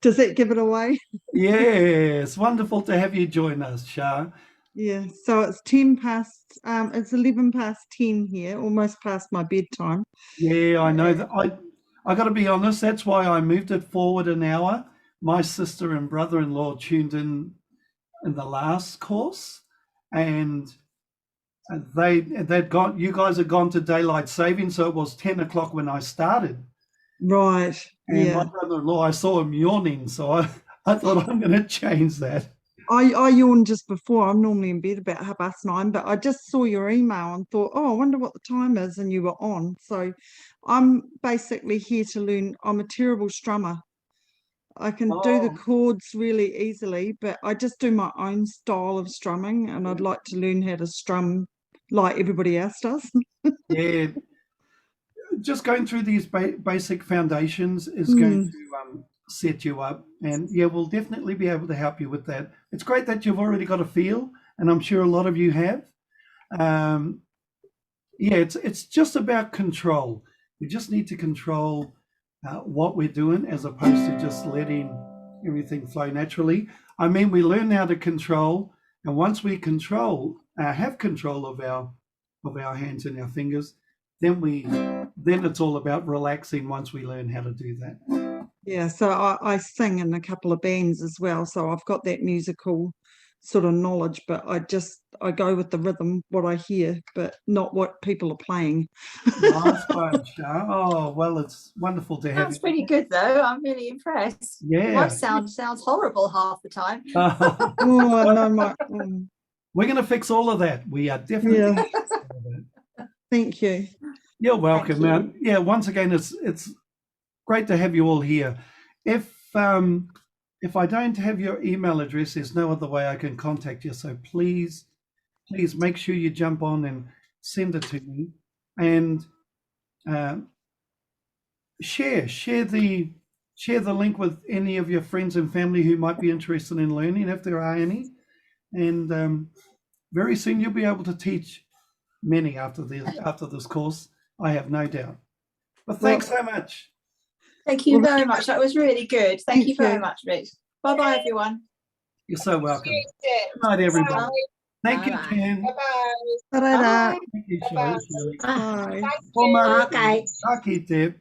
Does that give it away? Yes, wonderful to have you join us, Shah. Yeah, so it's 10 past, it's 11 past 10 here, almost past my bedtime. Yeah, I know that. I got to be honest, that's why I moved it forward an hour. My sister and brother-in-law tuned in the last course, and they'd gone. You guys had gone to daylight saving, so it was 10 o'clock when I started. Right, And yeah. my brother-in-law, I saw him yawning, so I thought I'm going to change that. I yawned just before. I'm normally in bed about 9:30, but I just saw your email and thought, oh, I wonder what the time is, and you were on. So I'm basically here to learn. I'm a terrible strummer. I can do the Oh. chords really easily, but I just do my own style of strumming, and I'd like to learn how to strum like everybody else does. Yeah, just going through these basic foundations is going to set you up, and yeah, we'll definitely be able to help you with that. It's great that you've already got a feel, and I'm sure a lot of you have. Yeah, it's just about control. We just need to control what we're doing as opposed to just letting everything flow naturally. I mean, we learn how to control, and once we have control of our hands and our fingers, then it's all about relaxing once we learn how to do that. Yeah, so I sing in a couple of bands as well, so I've got that musical sort of knowledge, but I go with the rhythm, what I hear, but not what people are playing. Nice one, Shah. Oh, well, it's wonderful to have Sounds you. pretty good though. I'm really impressed. Yeah. My sound sounds horrible half the time. Oh, no, We're going to fix all of that. We are definitely Yeah. gonna fix all of that. Thank you. You're welcome, you. man. Yeah, once again, it's great to have you all here. If I don't have your email address, there's no other way I can contact you. So please make sure you jump on and send it to me, and share the link with any of your friends and family who might be interested in learning, if there are any. And very soon you'll be able to teach many after this course, I have no doubt. But thanks so much. Thank you very much. That was really good. Thank you very you. much, Rich. Bye-bye, everyone. You're so welcome. Appreciate it. Good night, everybody. Bye. Thank you, Bye-bye. Ken. Bye-bye. Ta-ra. Bye. Thank you, Bye-bye. Shirley. Bye. Thank Well, you. Mark, Okay. Taki, Deb.